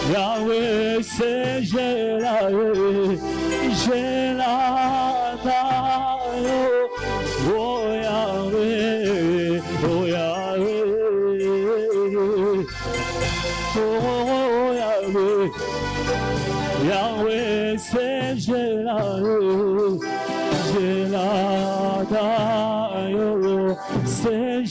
Yahweh, c'est Yahweh, oh Yahweh, oh Yahweh, oh Yahweh, Yahweh, c'est Yahweh, c'est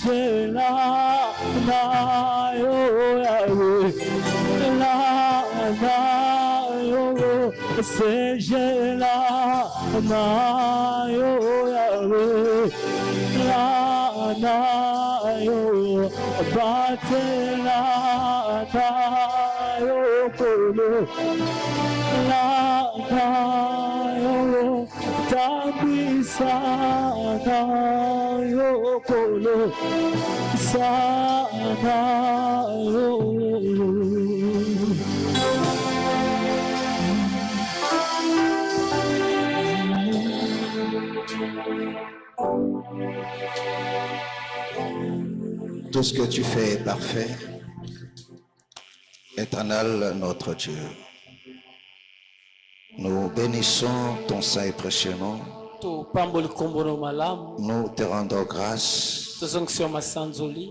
Tout ce que tu fais est parfait. Éternel notre Dieu, nous bénissons ton saint et précieux nom. Nous te rendons grâce,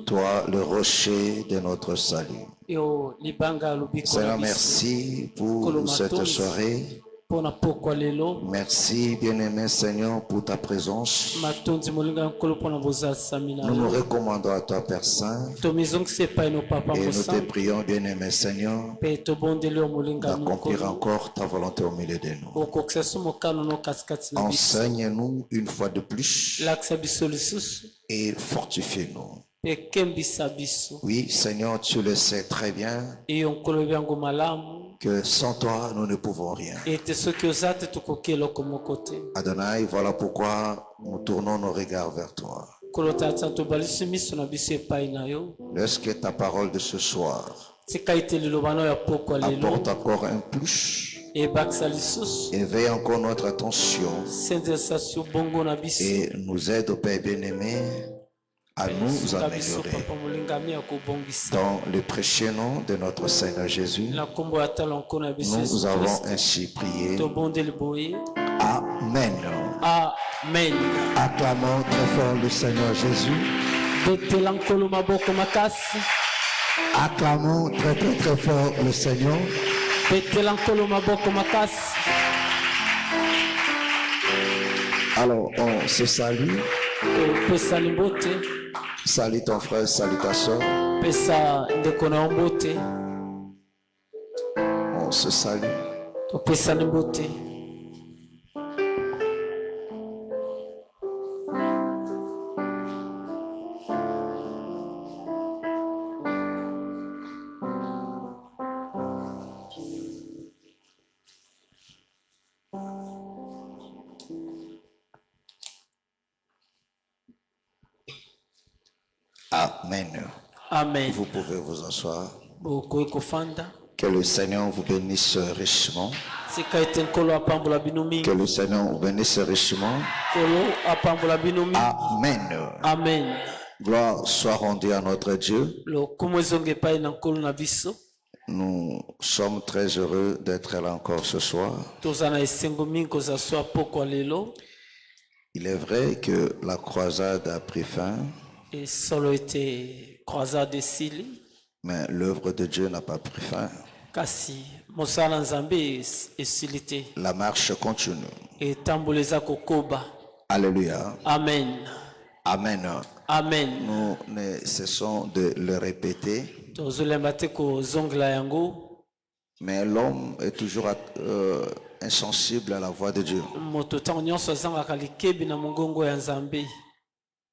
toi le rocher de notre salut. Seigneur, merci pour cette soirée. Merci, bien-aimé Seigneur, pour ta présence. Nous nous recommandons à toi, Père Saint, et nous te prions, bien-aimé Seigneur, d'accomplir encore ta volonté au milieu de nous. Enseigne-nous une fois de plus et fortifie-nous. Oui, Seigneur, tu le sais très bien que sans toi, nous ne pouvons rien. Adonai, voilà pourquoi nous tournons nos regards vers toi. Laisse que ta parole de ce soir apporte encore un plus, éveille encore notre attention et nous aide, au Père bien-aimé, à nous améliorer. Dans le précieux nom de notre Seigneur Jésus, nous avons ainsi prié. Amen. Amen. Acclamons très fort le Seigneur Jésus. Acclamons très très très fort le Seigneur. Alors on se salue. Salut ton frère, salut ta soeur. On se salue. Amen. Amen. Vous pouvez vous asseoir. Que le Seigneur vous bénisse richement. Que le Seigneur vous bénisse richement. Amen. Amen. Gloire soit rendue à notre Dieu. Nous sommes très heureux d'être là encore ce soir. Il est vrai que la croisade a pris fin. Mais l'œuvre de Dieu n'a pas pris fin. La marche continue. Alléluia. Amen. Amen. Amen. Nous ne cessons de le répéter. Mais l'homme est toujours insensible à la voix de Dieu.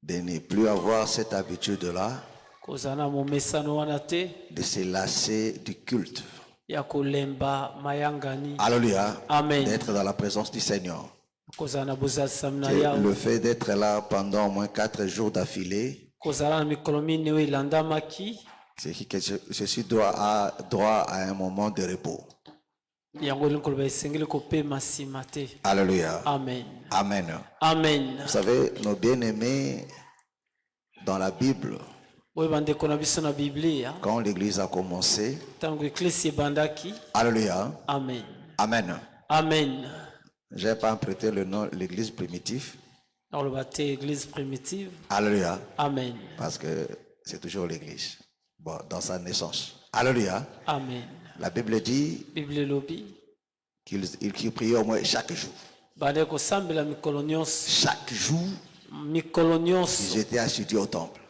De ne plus avoir cette habitude-là, de se lasser du culte. Alléluia. Amen. D'être dans la présence du Seigneur. Le fait d'être là pendant au moins 4 jours d'affilée, ceci doit avoir droit à un moment de repos. Alléluia. Amen. Amen. Amen. Vous savez, nos bien-aimés dans la Bible, Quand l'église a commencé, alléluia, Amen. amen. Amen. Je n'ai pas prêté le nom l'église primitive. L'église primitive. Alléluia. Amen. Parce que c'est toujours l'église. Bon, dans sa naissance. Alléluia. Amen. La Bible dit qu'il priait au moins chaque jour. Chaque jour, ils étaient assidus au temple.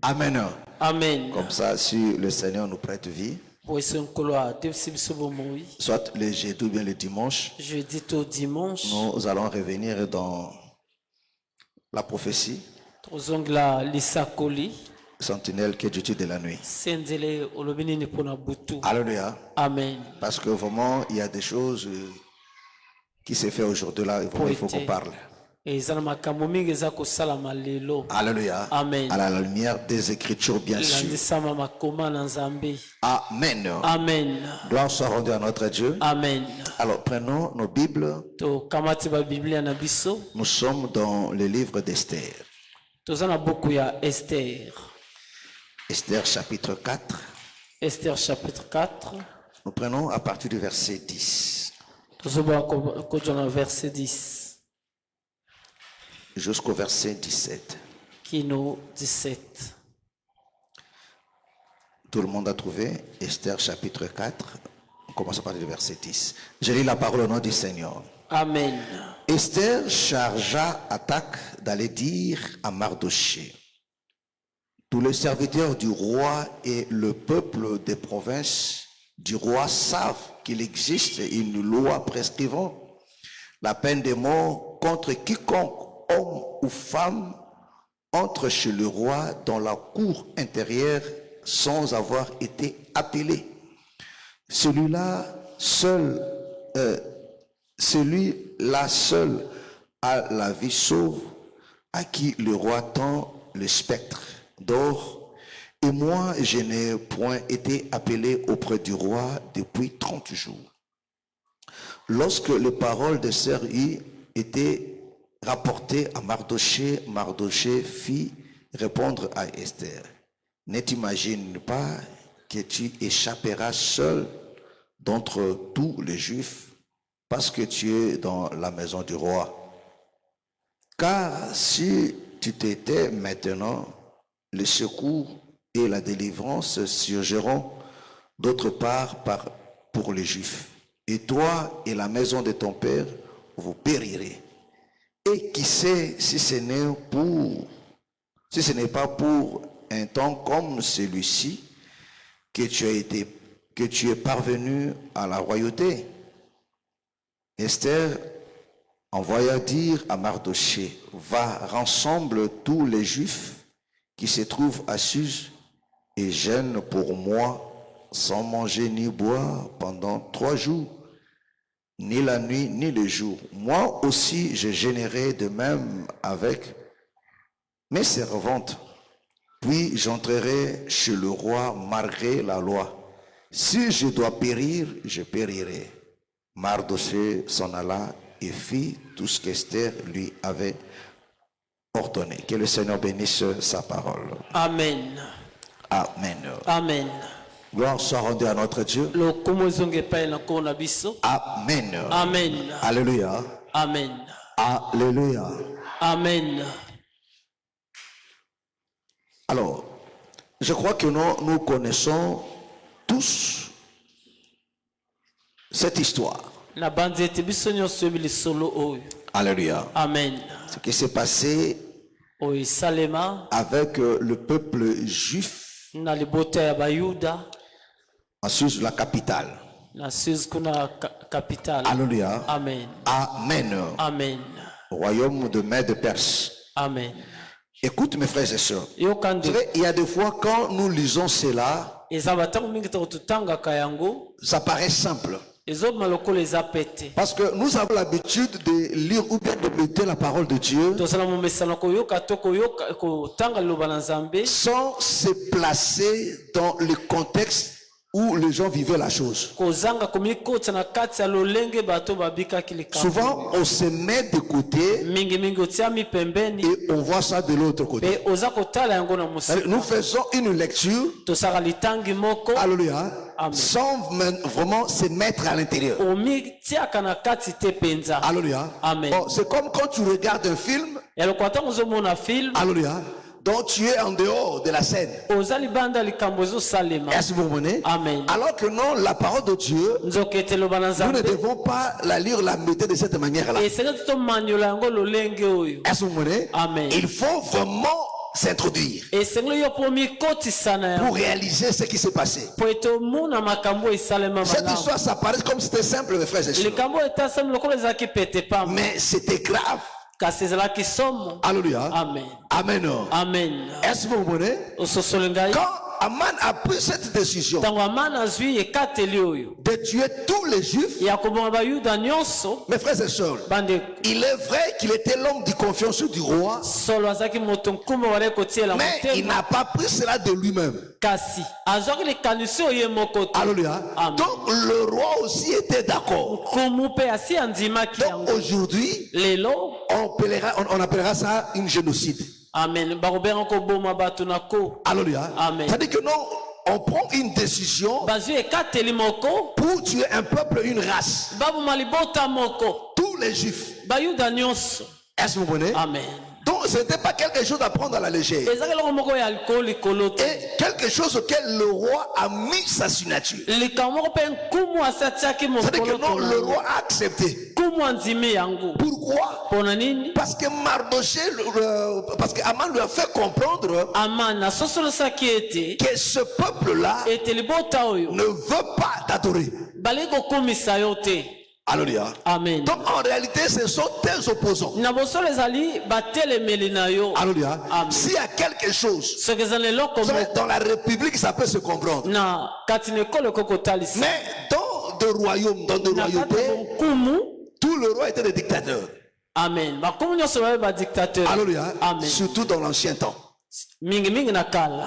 Amen. Amen. Comme ça, si le Seigneur nous prête vie, soit le jeudi ou bien le dimanche, nous allons revenir dans la prophétie. Sentinelle qui est du titre de la nuit. Alléluia. Amen. Parce que vraiment, il y a des choses qui se fait aujourd'hui là, il faut qu'on parle. Alléluia. Amen. À la lumière des Écritures, bien sûr. Amen. Amen. Gloire soit rendue à notre Dieu. Amen. Alors, prenons nos Bibles. Nous sommes dans le livre d'Esther. Esther chapitre 4. Esther chapitre 4. Nous prenons à partir du verset 10. Verset 10. Jusqu'au verset 17. Kino 17. Tout le monde a trouvé Esther chapitre 4. On commence à partir du verset 10. Je lis la parole au nom du Seigneur. Amen. Esther chargea Attaque d'aller dire à Mardoché: tous les serviteurs du roi et le peuple des provinces du roi savent qu'il existe une loi prescrivant la peine de mort contre quiconque, homme ou femme, entre chez le roi dans la cour intérieure sans avoir été appelé. Celui-là seul a la vie sauve, à qui le roi tend le spectre d'or. Et moi, je n'ai point été appelé auprès du roi depuis 30 jours. Lorsque les paroles de Esther étaient rapportées à Mardoché, Mardoché fit répondre à Esther: ne t'imagine pas que tu échapperas seul d'entre tous les Juifs parce que tu es dans la maison du roi. Car si tu t'étais maintenant, le secours et la délivrance surgiront d'autre part pour les Juifs. Et toi et la maison de ton père, vous périrez. Et qui sait si ce n'est pas pour un temps comme celui-ci que tu es parvenu à la royauté. Esther envoya dire à Mardoché: va, rassemble tous les Juifs qui se trouvent à Suse et jeûne pour moi sans manger ni boire pendant 3 jours, ni la nuit ni le jour. Moi aussi je jeûnerai de même avec mes servantes. Puis j'entrerai chez le roi malgré la loi. Si je dois périr, je périrai. Mardoché s'en alla et fit tout ce qu'Esther lui avait ordonné. Que le Seigneur bénisse sa parole. Amen. Amen. Amen. Gloire soit rendue à notre Dieu. Amen. Amen. Alléluia. Amen. Alléluia. Amen. Alors, je crois que nous connaissons tous cette histoire. Alléluia. Amen. Ce qui s'est passé avec le peuple juif en Suisse, la capitale. Alléluia. Amen. Amen. Amen. Royaume de Mède Perse. Amen. Écoute mes frères et sœurs. Il y a des fois quand nous lisons cela, ça paraît simple. Parce que nous avons l'habitude de lire ou bien de méditer la parole de Dieu sans se placer dans le contexte où les gens vivaient la chose. Souvent, on se met de côté et on voit ça de l'autre côté. Nous faisons une lecture, alléluia, sans vraiment se mettre à l'intérieur. Alléluia. Bon, c'est comme quand tu regardes un film, alléluia, donc tu es en dehors de la scène. Est-ce que vous comprenez? Amen. Alors que non, la parole de Dieu, nous ne devons pas la lire, la méditer de cette manière-là. Est-ce que vous comprenez? Amen. Il faut vraiment s'introduire pour réaliser ce qui s'est passé. Cette histoire, ça paraît comme c'était simple, mes frères et sœurs. Mais c'était grave. Alléluia. Amen. Amen. Amen. Est-ce que vous comprenez? Quand Aman a pris cette décision de tuer tous les Juifs, mes frères et sœurs, il est vrai qu'il était l'homme de confiance du roi, mais il n'a pas pris cela de lui-même. Alléluia. Donc le roi aussi était d'accord. Donc aujourd'hui, on appellera ça une génocide. Amen. Alléluia. Amen. C'est-à-dire que non, on prend une décision pour tuer un peuple, une race. Tous les Juifs. Est-ce que vous comprenez? Amen. Donc ce n'était pas quelque chose à prendre à la légère. Et quelque chose auquel le roi a mis sa signature. C'est-à-dire que non, le roi a accepté. Pourquoi? Parce que Mardoché, parce que Aman lui a fait comprendre que ce peuple-là ne veut pas t'adorer. Alléluia. Amen. Donc en réalité, ce sont tes opposants. Alléluia. S'il y a quelque chose, dans la République, ça peut se comprendre. Mais dans le royaume, dans des royautés, tout le roi était des dictateurs. Amen. Alléluia. Amen. Surtout dans l'ancien temps.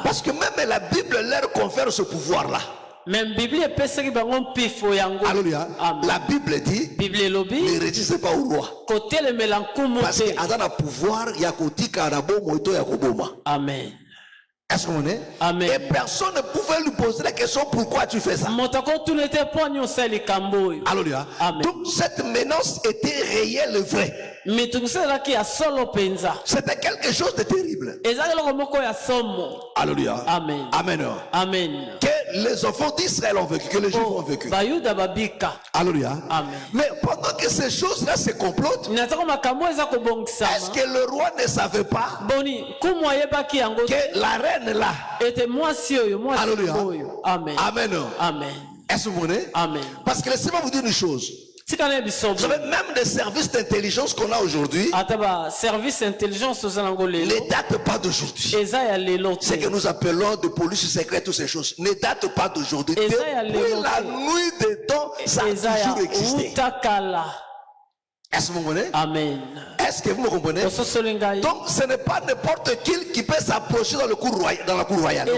Parce que même la Bible leur confère ce pouvoir-là. Alléluia. La Bible dit ne résistez pas au roi. Parce qu'il y a un pouvoir, il y a Amen. Est-ce que vous comprenez? Amen. Et personne ne pouvait lui poser la question pourquoi tu fais ça. Alléluia. Amen. Donc cette menace était réelle et vraie. C'était quelque chose de terrible. Alléluia. Amen. Amen. Amen. Que les enfants d'Israël ont vécu, que les Juifs ont vécu. Alléluia. Amen. Mais pendant que ces choses-là se complotent, est-ce que le roi ne savait pas que la reine là, alléluia, Amen. amen, Amen. est-ce que vous comprenez? Amen. Parce que laissez-moi vous dire une chose. Vous savez, même des services d'intelligence qu'on a aujourd'hui ne datent pas d'aujourd'hui. Ce que nous appelons de police secrète, toutes ces choses, ne datent pas d'aujourd'hui. Depuis la nuit des temps, ça a toujours existé. Est-ce que vous comprenez? Amen. Est-ce que vous me comprenez? Donc ce n'est pas n'importe qui peut s'approcher dans la cour royale.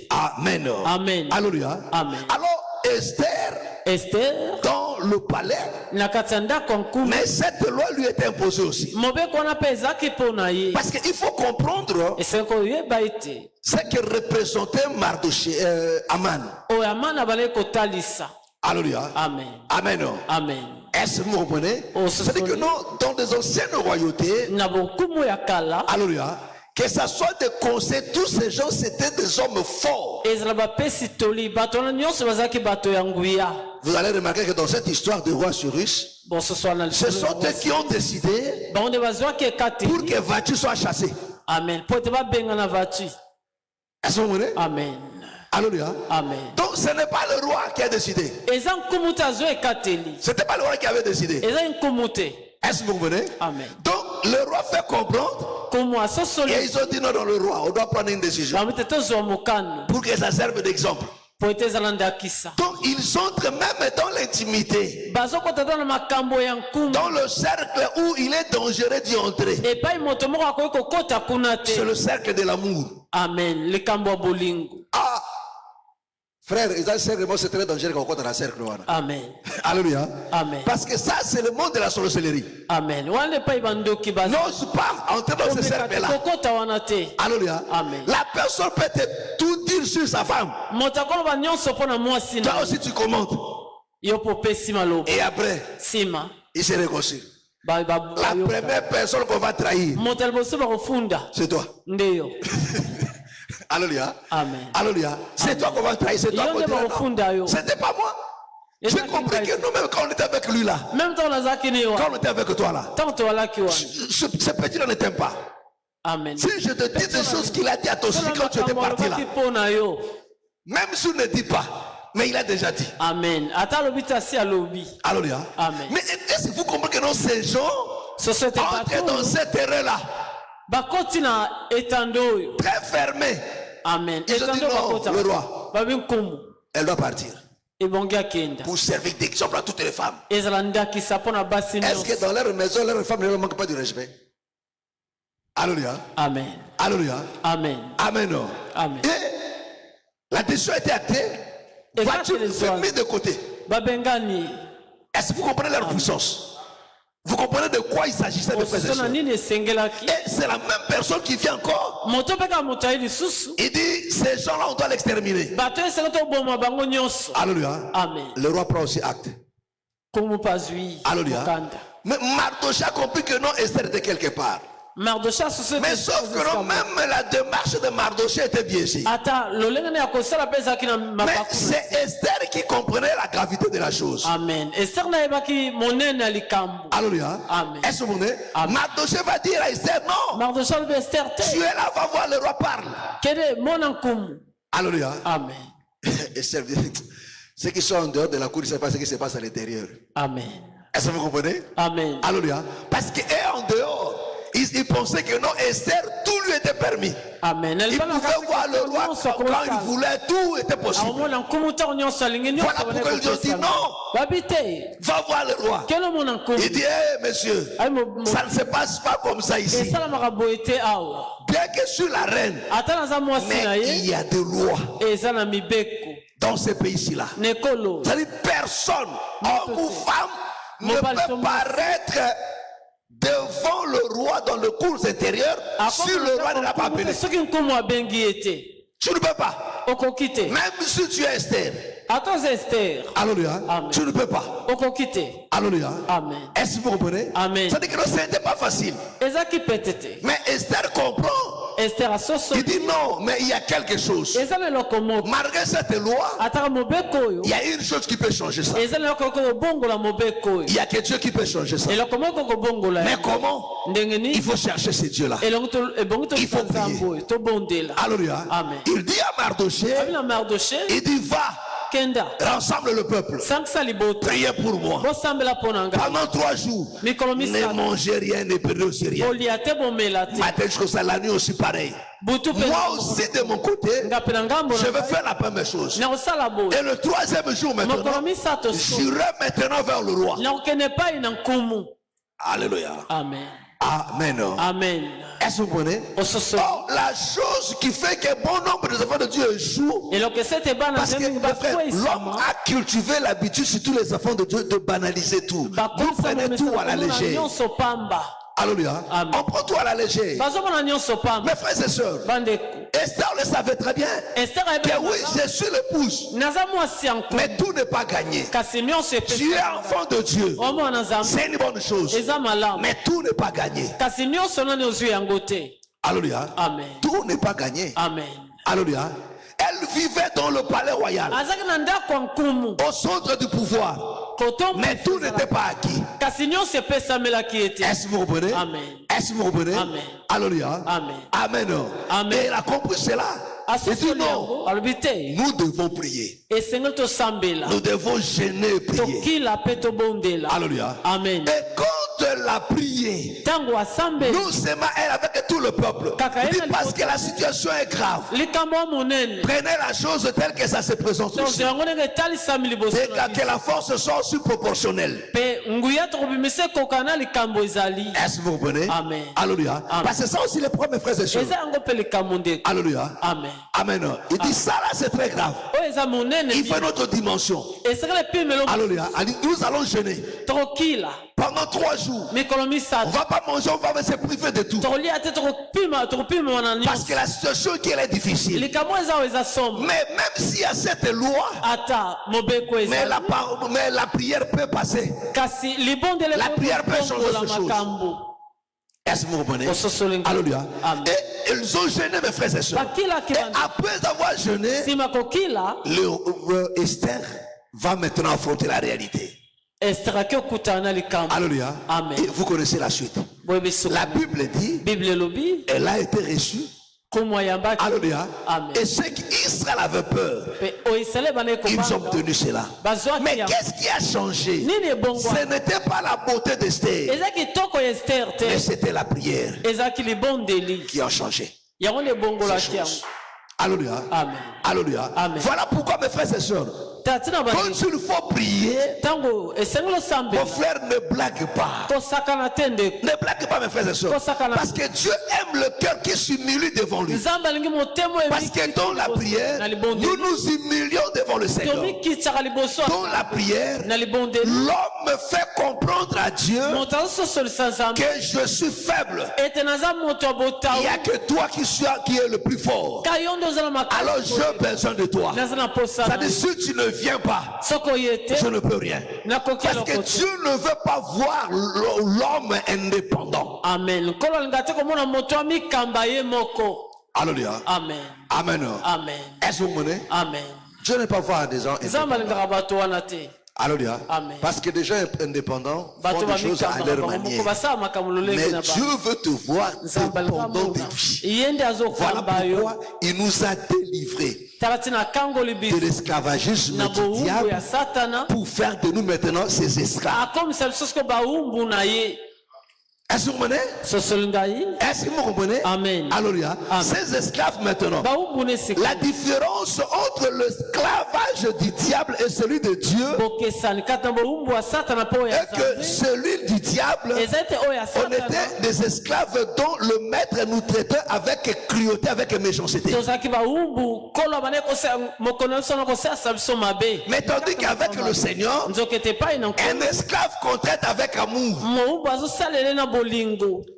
Amen. Amen. Amen. Alléluia. Amen. Alors Esther, dans dans le palais, mais cette loi lui était imposée aussi. Parce qu'il faut comprendre ce que représentait Aman. Alléluia. Amen. Amen. Amen. Est-ce que vous comprenez? C'est-à-dire que nous, dans des anciennes royautés, alléluia, que ça soit des conseils, tous ces gens c'était des hommes forts. Vous allez remarquer que dans cette histoire de roi Cyrus, ce sont eux qui ont décidé pour que Vachu soit chassé. Amen. Est-ce que vous comprenez? Amen. Alléluia. Amen. Donc ce n'est pas le roi qui a décidé. Ce n'était pas le roi qui avait décidé. Est-ce que vous comprenez? Amen. Donc le roi fait comprendre. Et ils ont dit non, le roi, on doit prendre une décision pour que ça serve d'exemple. Donc ils entrent même dans l'intimité, dans le cercle où il est dangereux d'y entrer. C'est le cercle de l'amour. Amen. Ah, frère, c'est très dangereux quand on est dans le cercle. Amen. Alléluia. Amen. Parce que ça, c'est le monde de la sorcellerie. Amen. N'ose pas entrer dans ce cercle-là. Alléluia. Amen. La personne peut tout dire sur sa femme. Toi aussi, tu commentes. Et après, il se réconcilie. La première personne qu'on va trahir, c'est toi. Alléluia. Amen. Alléluia. C'est toi qu'on va trahir. C'est toi qu'on dira non. C'était pas moi. J'ai compris que nous-mêmes, quand on était avec lui là, quand on était avec toi là, ce petit-là ne t'aime pas. Amen. Si je te dis des choses qu'il a dit à ton fils quand tu étais parti là, même si tu ne dis pas, mais il a déjà dit. Amen. Alléluia. Amen. Mais est-ce que vous comprenez que non, ces gens entrent dans cette terrain-là, très fermés. Amen. Ils ont dit non, le roi, elle doit partir. Pour servir d'exemple à toutes les femmes. Est-ce que dans leur maison, leurs femmes ne leur manquent pas de respect? Alléluia. Amen. Alléluia. Amen. Amen. Amen. Et la décision a été actée. Voiture mis de côté. Est-ce que vous comprenez leur puissance? Vous comprenez de quoi il s'agissait de faire ça? Et c'est la même personne qui vient encore. Il dit, ces gens-là, on doit l'exterminer. Alléluia. Amen. Le roi prend aussi acte. Alléluia. Mais Mardochée a compris que non, Esther était quelque part. Mais sauf que non, même la démarche de Mardochée était biaisée. Mais c'est Esther qui comprenait la gravité de la chose. Amen. Alléluia. Est-ce que vous voyez? Mardochée va dire à Esther, non. Tu es là, va voir, le roi parle. Alléluia. Amen. Esther dit, ceux qui sont en dehors de la cour, ils ne savent pas ce qui se passe à l'intérieur. Amen. Est-ce que vous comprenez? Amen. Alléluia. Parce qu'elle en dehors, il pensait que non, Esther, tout lui était permis. Amen. Il pouvait voir le roi quand il voulait, tout était possible. Voilà pourquoi ils ont dit non. Va voir le roi. Il dit, hey, monsieur, ça ne se passe pas comme ça ici. Bien que sur la reine, mais il y a des lois dans ce pays-ci-là. C'est-à-dire personne, homme ou femme, ne peut paraître devant le roi dans le cours intérieur si le roi ne l'a pas appelé. Tu ne peux pas. Même si tu es Esther. Alléluia. Tu ne peux pas. Alléluia. Est-ce que vous comprenez? Ça dit que ce n'était pas facile. Mais Esther comprend. Il dit non, mais il y a quelque chose. Malgré cette loi, il y a une chose qui peut changer ça. Il y a que Dieu qui peut changer ça. Mais comment? Il faut chercher ce Dieu-là. Il faut prier. Alléluia. Il dit à Mardochée, il dit va. Rassemble le peuple. Priez pour moi. Pendant 3 jours, ne mangez rien, ne buvez aussi rien. Matin jusqu'au soir, la nuit aussi pareil. Moi aussi de mon côté, je vais faire la même chose. Et le 3e jour maintenant, j'irai maintenant vers le roi. Alléluia. Amen. Amen. Amen. Est-ce que vous comprenez? Or, la chose qui fait que bon nombre des enfants de Dieu échouent, parce que l'homme a cultivé l'habitude, surtout les enfants de Dieu, de banaliser tout. Vous prenez tout à la légère. Alléluia. On prend tout à la légère. Mes frères et sœurs, Esther le savait très bien que oui, je suis l'épouse, mais tout n'est pas gagné. Tu es enfant de Dieu, c'est une bonne chose, mais tout n'est pas gagné. Alléluia. Amen. Tout n'est pas gagné. Amen. Alléluia. Elle vivait dans le palais royal, au centre du pouvoir. Mais tout n'était pas acquis. Est-ce que vous comprenez? Amen. Est-ce que vous comprenez? Amen. Alléluia. Amen. Amen. Amen. Et elle a compris cela. Il dit non, nous devons prier. Nous devons gêner et prier. Alléluia. Amen. Et quand elle a prié, nous seulement elle avec tout le peuple. Il dit parce que la situation est grave. Prenez la chose telle que ça se présente aussi. Et que la force soit aussi proportionnelle. Est-ce que vous comprenez? Amen. Alléluia. Parce que c'est ça aussi les premiers frères et sœurs. Alléluia. Amen. Amen. Il dit ça là c'est très grave. Il fait notre dimension. Alléluia. Nous allons jeûner pendant 3 jours. On va pas manger, on va se priver de tout. Parce que la situation qui est difficile. Mais même s'il y a cette loi, mais la prière peut passer. La prière peut changer ces choses. Est-ce que vous comprenez? Alléluia. Et ils ont jeûné, mes frères et sœurs. Et après avoir jeûné, Esther va maintenant affronter la réalité. Alléluia. Amen. Et vous connaissez la suite. La Bible dit, elle a été reçue. Alléluia. Amen. Et ceux qu'Israël avait peur, ils ont obtenu cela. Mais qu'est-ce qui a changé? Ce n'était pas la beauté d'Esther, mais c'était la prière qui a changé. Alléluia. Amen. Alléluia. Amen. Voilà pourquoi, mes frères et sœurs, quand il faut prier, mon frère, ne blague pas. Ne blague pas, mes frères et sœurs. Parce que Dieu aime le cœur qui s'humilie devant lui. Parce que dans la prière, nous nous humilions devant le Seigneur. Dans la prière, l'homme fait comprendre à Dieu que je suis faible. Il n'y a que toi qui es le plus fort. Alors j'ai besoin de toi. C'est-à-dire, si tu ne viens pas, je ne peux rien. Parce que Dieu ne veut pas voir l'homme indépendant. Amen. Alléluia. Amen. Amen. Amen. Est-ce que vous comprenez? Amen. Dieu n'est pas voir des gens indépendants. Alléluia. Amen. Parce que des gens indépendants font des choses à leur manière. Mais Dieu veut te voir dépendant de lui. Voilà pourquoi il nous a délivrés de l'esclavagisme du diable pour faire de nous maintenant ses esclaves. Est-ce que vous comprenez? Est-ce que vous comprenez? Amen. Alléluia. Ces esclaves maintenant, la différence entre l'esclavage du diable et celui de Dieu est que celui du diable, on était des esclaves dont le maître nous traitait avec cruauté, avec méchanceté. Mais tandis qu'avec le Seigneur, un esclave qu'on traite avec amour.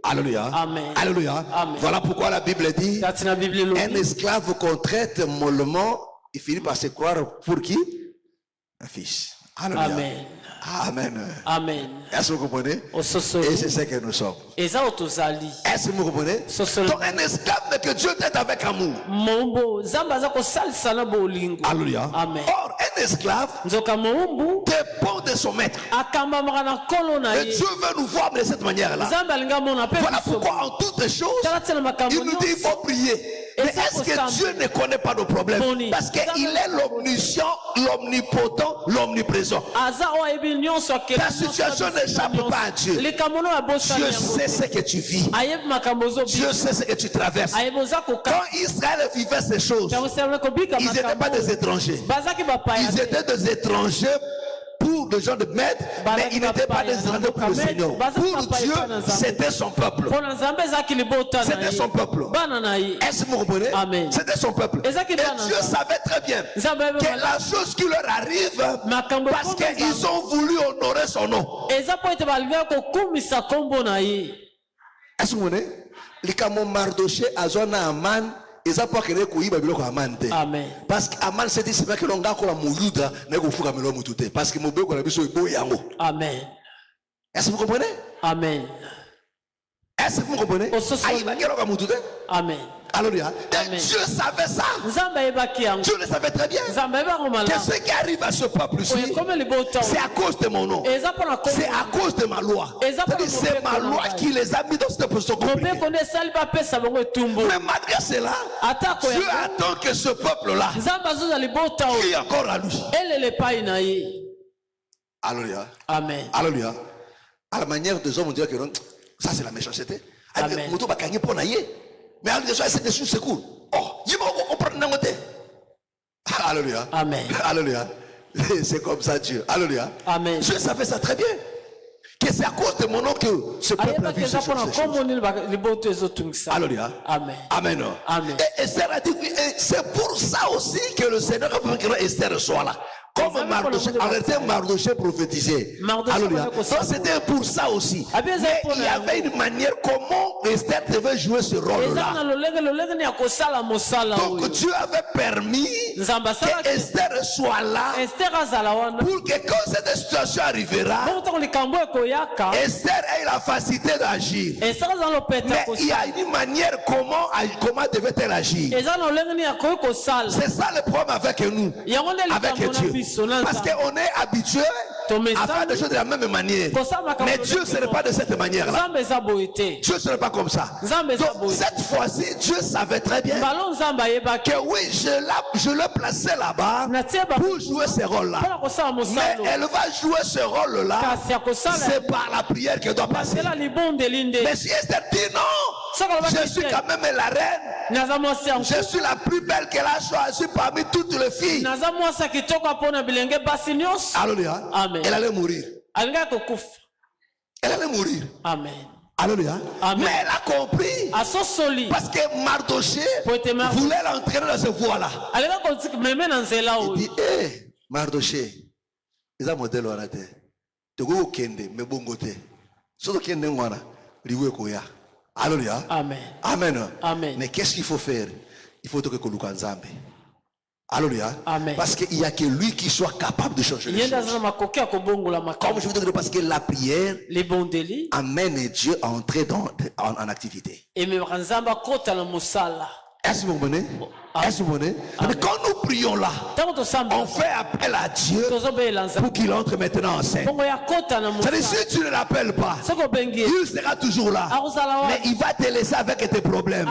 Alléluia. Amen. Alléluia. Amen. Voilà pourquoi la Bible dit un esclave qu'on traite mollement, il finit par se croire pour qui? Un fils. Alléluia. Amen. Amen. Amen. Est-ce que vous comprenez? Et c'est ce que nous sommes. Est-ce que vous comprenez? Donc un esclave que Dieu traite avec amour. Alléluia. Amen. Or, un esclave dépend de son maître. Et Dieu veut nous voir de cette manière-là. Voilà pourquoi en toutes choses, il nous dit qu'il faut prier. Mais est-ce que Dieu ne connaît pas nos problèmes? Parce qu'il est l'omniscient, l'omnipotent, l'omniprésent. Ta situation n'échappe pas à Dieu. Dieu sait ce que tu vis. Dieu sait ce que tu traverses. Quand Israël vivait ces choses, ils n'étaient pas des étrangers. Ils étaient des étrangers pour de gens de maître, mais ils n'étaient pas des Israéliens pour le Seigneur. Pour Dieu, c'était son peuple. C'était son peuple. Est-ce que vous comprenez? C'était son peuple. Et Dieu savait très bien que la chose qui leur arrive, parce qu'ils ont voulu honorer son nom. Est-ce que vous comprenez? Likamo Mardoché azona Aman eza pas kele kuiba biloko Aman te. Parce que Aman s'est dit c'est pas que longa ko la muyuda na ko fuka melo mutu te parce que mobeko na biso ebo yango. Amen. Est-ce que vous comprenez? Amen. Est-ce que vous comprenez? Aïba kelo ka mutu te. Amen. Alléluia. Dieu savait ça. Dieu le savait très bien. Que ce qui arrive à ce peuple-ci, c'est à cause de mon nom. C'est à cause de ma loi. C'est ma loi qui les a mis dans cette position compliquée. Mais malgré cela, Dieu attend que ce peuple-là crie encore à lui. Alléluia. Amen. Alléluia. À la manière des hommes, on dirait que non, ça c'est la méchanceté. Amen. Mais c'est des secours. Oh, on prend un côté. Alléluia. Amen. Alléluia. C'est comme ça Dieu. Alléluia. Amen. Dieu savait ça très bien. Que c'est à cause de mon nom que ce peuple a vu ces choses. Alléluia. Amen. Amen. Amen. Et Esther a dit, c'est pour ça aussi que le Seigneur a voulu que Esther soit là. Comme Mardoché prophétisait. Alléluia. Donc c'était pour ça aussi. Mais il y avait une manière comment Esther devait jouer ce rôle-là. Donc Dieu avait permis que Esther soit là pour que quand cette situation arrivera, Esther ait la facilité d'agir. Mais il y a une manière comment devait-elle agir. C'est ça le problème avec nous, avec Dieu. Parce qu'on est habitué à faire des choses de la même manière. Mais Dieu ne serait pas de cette manière-là. Dieu ne serait pas comme ça. Donc cette fois-ci, Dieu savait très bien que oui, je l'ai placé là-bas pour jouer ce rôle-là. Mais elle va jouer ce rôle-là. C'est par la prière qu'elle doit passer. Mais si Esther dit non, je suis quand même la reine. Je suis la plus belle qu'elle a choisie parmi toutes les filles. Alléluia. Amen. Elle allait mourir. Elle allait mourir. Amen. Alléluia. Amen. Mais elle a compris. Parce que Mardoché voulait l'entraîner dans ce voie-là. Il dit, hé, Mardoché, ils ont modèle à la terre. Tu go kende, mais bon côté. Surtout kende ngwana, riwe koya. Alléluia. Amen. Amen. Amen. Mais qu'est-ce qu'il faut faire? Il faut que Koluka Nzambe. Alléluia. Amen. Parce qu'il n'y a que lui qui soit capable de changer les choses. Comme je vous dis, parce que la prière amène Dieu à entrer en activité. Est-ce que vous comprenez? Est-ce que vous comprenez? Mais quand nous prions là, on fait appel à Dieu pour qu'il entre maintenant en scène. C'est-à-dire, si tu ne l'appelles pas, il sera toujours là. Mais il va te laisser avec tes problèmes.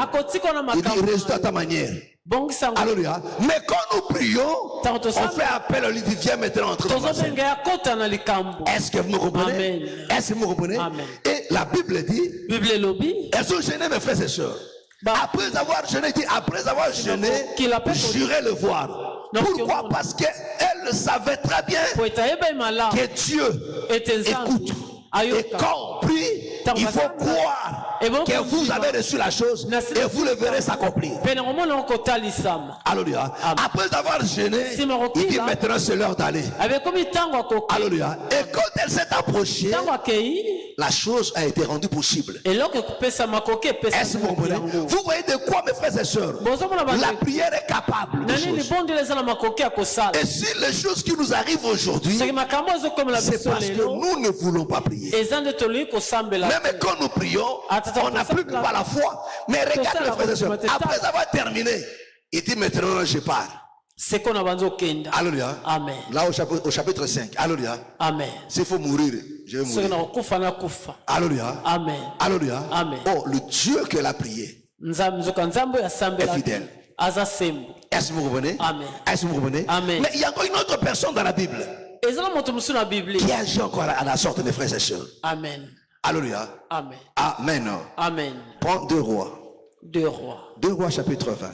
Il dit, reste à ta manière. Alléluia. Mais quand nous prions, on fait appel à lui, il vient maintenant entrer dans la scène. Est-ce que vous me comprenez? Est-ce que vous me comprenez? Et la Bible dit, elles ont gêné mes frères et sœurs. Après avoir jeûné, jurez le voir. Pourquoi? Parce qu'elle savait très bien que Dieu écoute et compris. Il faut croire que vous avez reçu la chose et vous le verrez s'accomplir. Alléluia. Après avoir jeûné, il dit maintenant c'est l'heure d'aller. Alléluia. Et quand elle s'est approchée, la chose a été rendue possible. Est-ce que vous comprenez? Vous voyez de quoi, mes frères et sœurs? La prière est capable de choses. Et si les choses qui nous arrivent aujourd'hui, c'est parce que nous ne voulons pas prier. Même quand nous prions, on n'a plus pas la foi. Mais regarde mes frères et sœurs, après avoir terminé, il dit maintenant je pars. Alléluia. Amen. Là au chapitre 5. Alléluia. Amen. S'il faut mourir, je vais mourir. Alléluia. Amen. Alléluia. Amen. Oh, le Dieu qu'elle a prié est fidèle. Est-ce que vous comprenez? Amen. Est-ce que vous comprenez? Amen. Mais il y a encore une autre personne dans la Bible qui agit encore à la sorte des frères et sœurs. Amen. Alléluia. Amen. Amen. Amen. Prends 2 Rois. 2 Rois chapitre 20.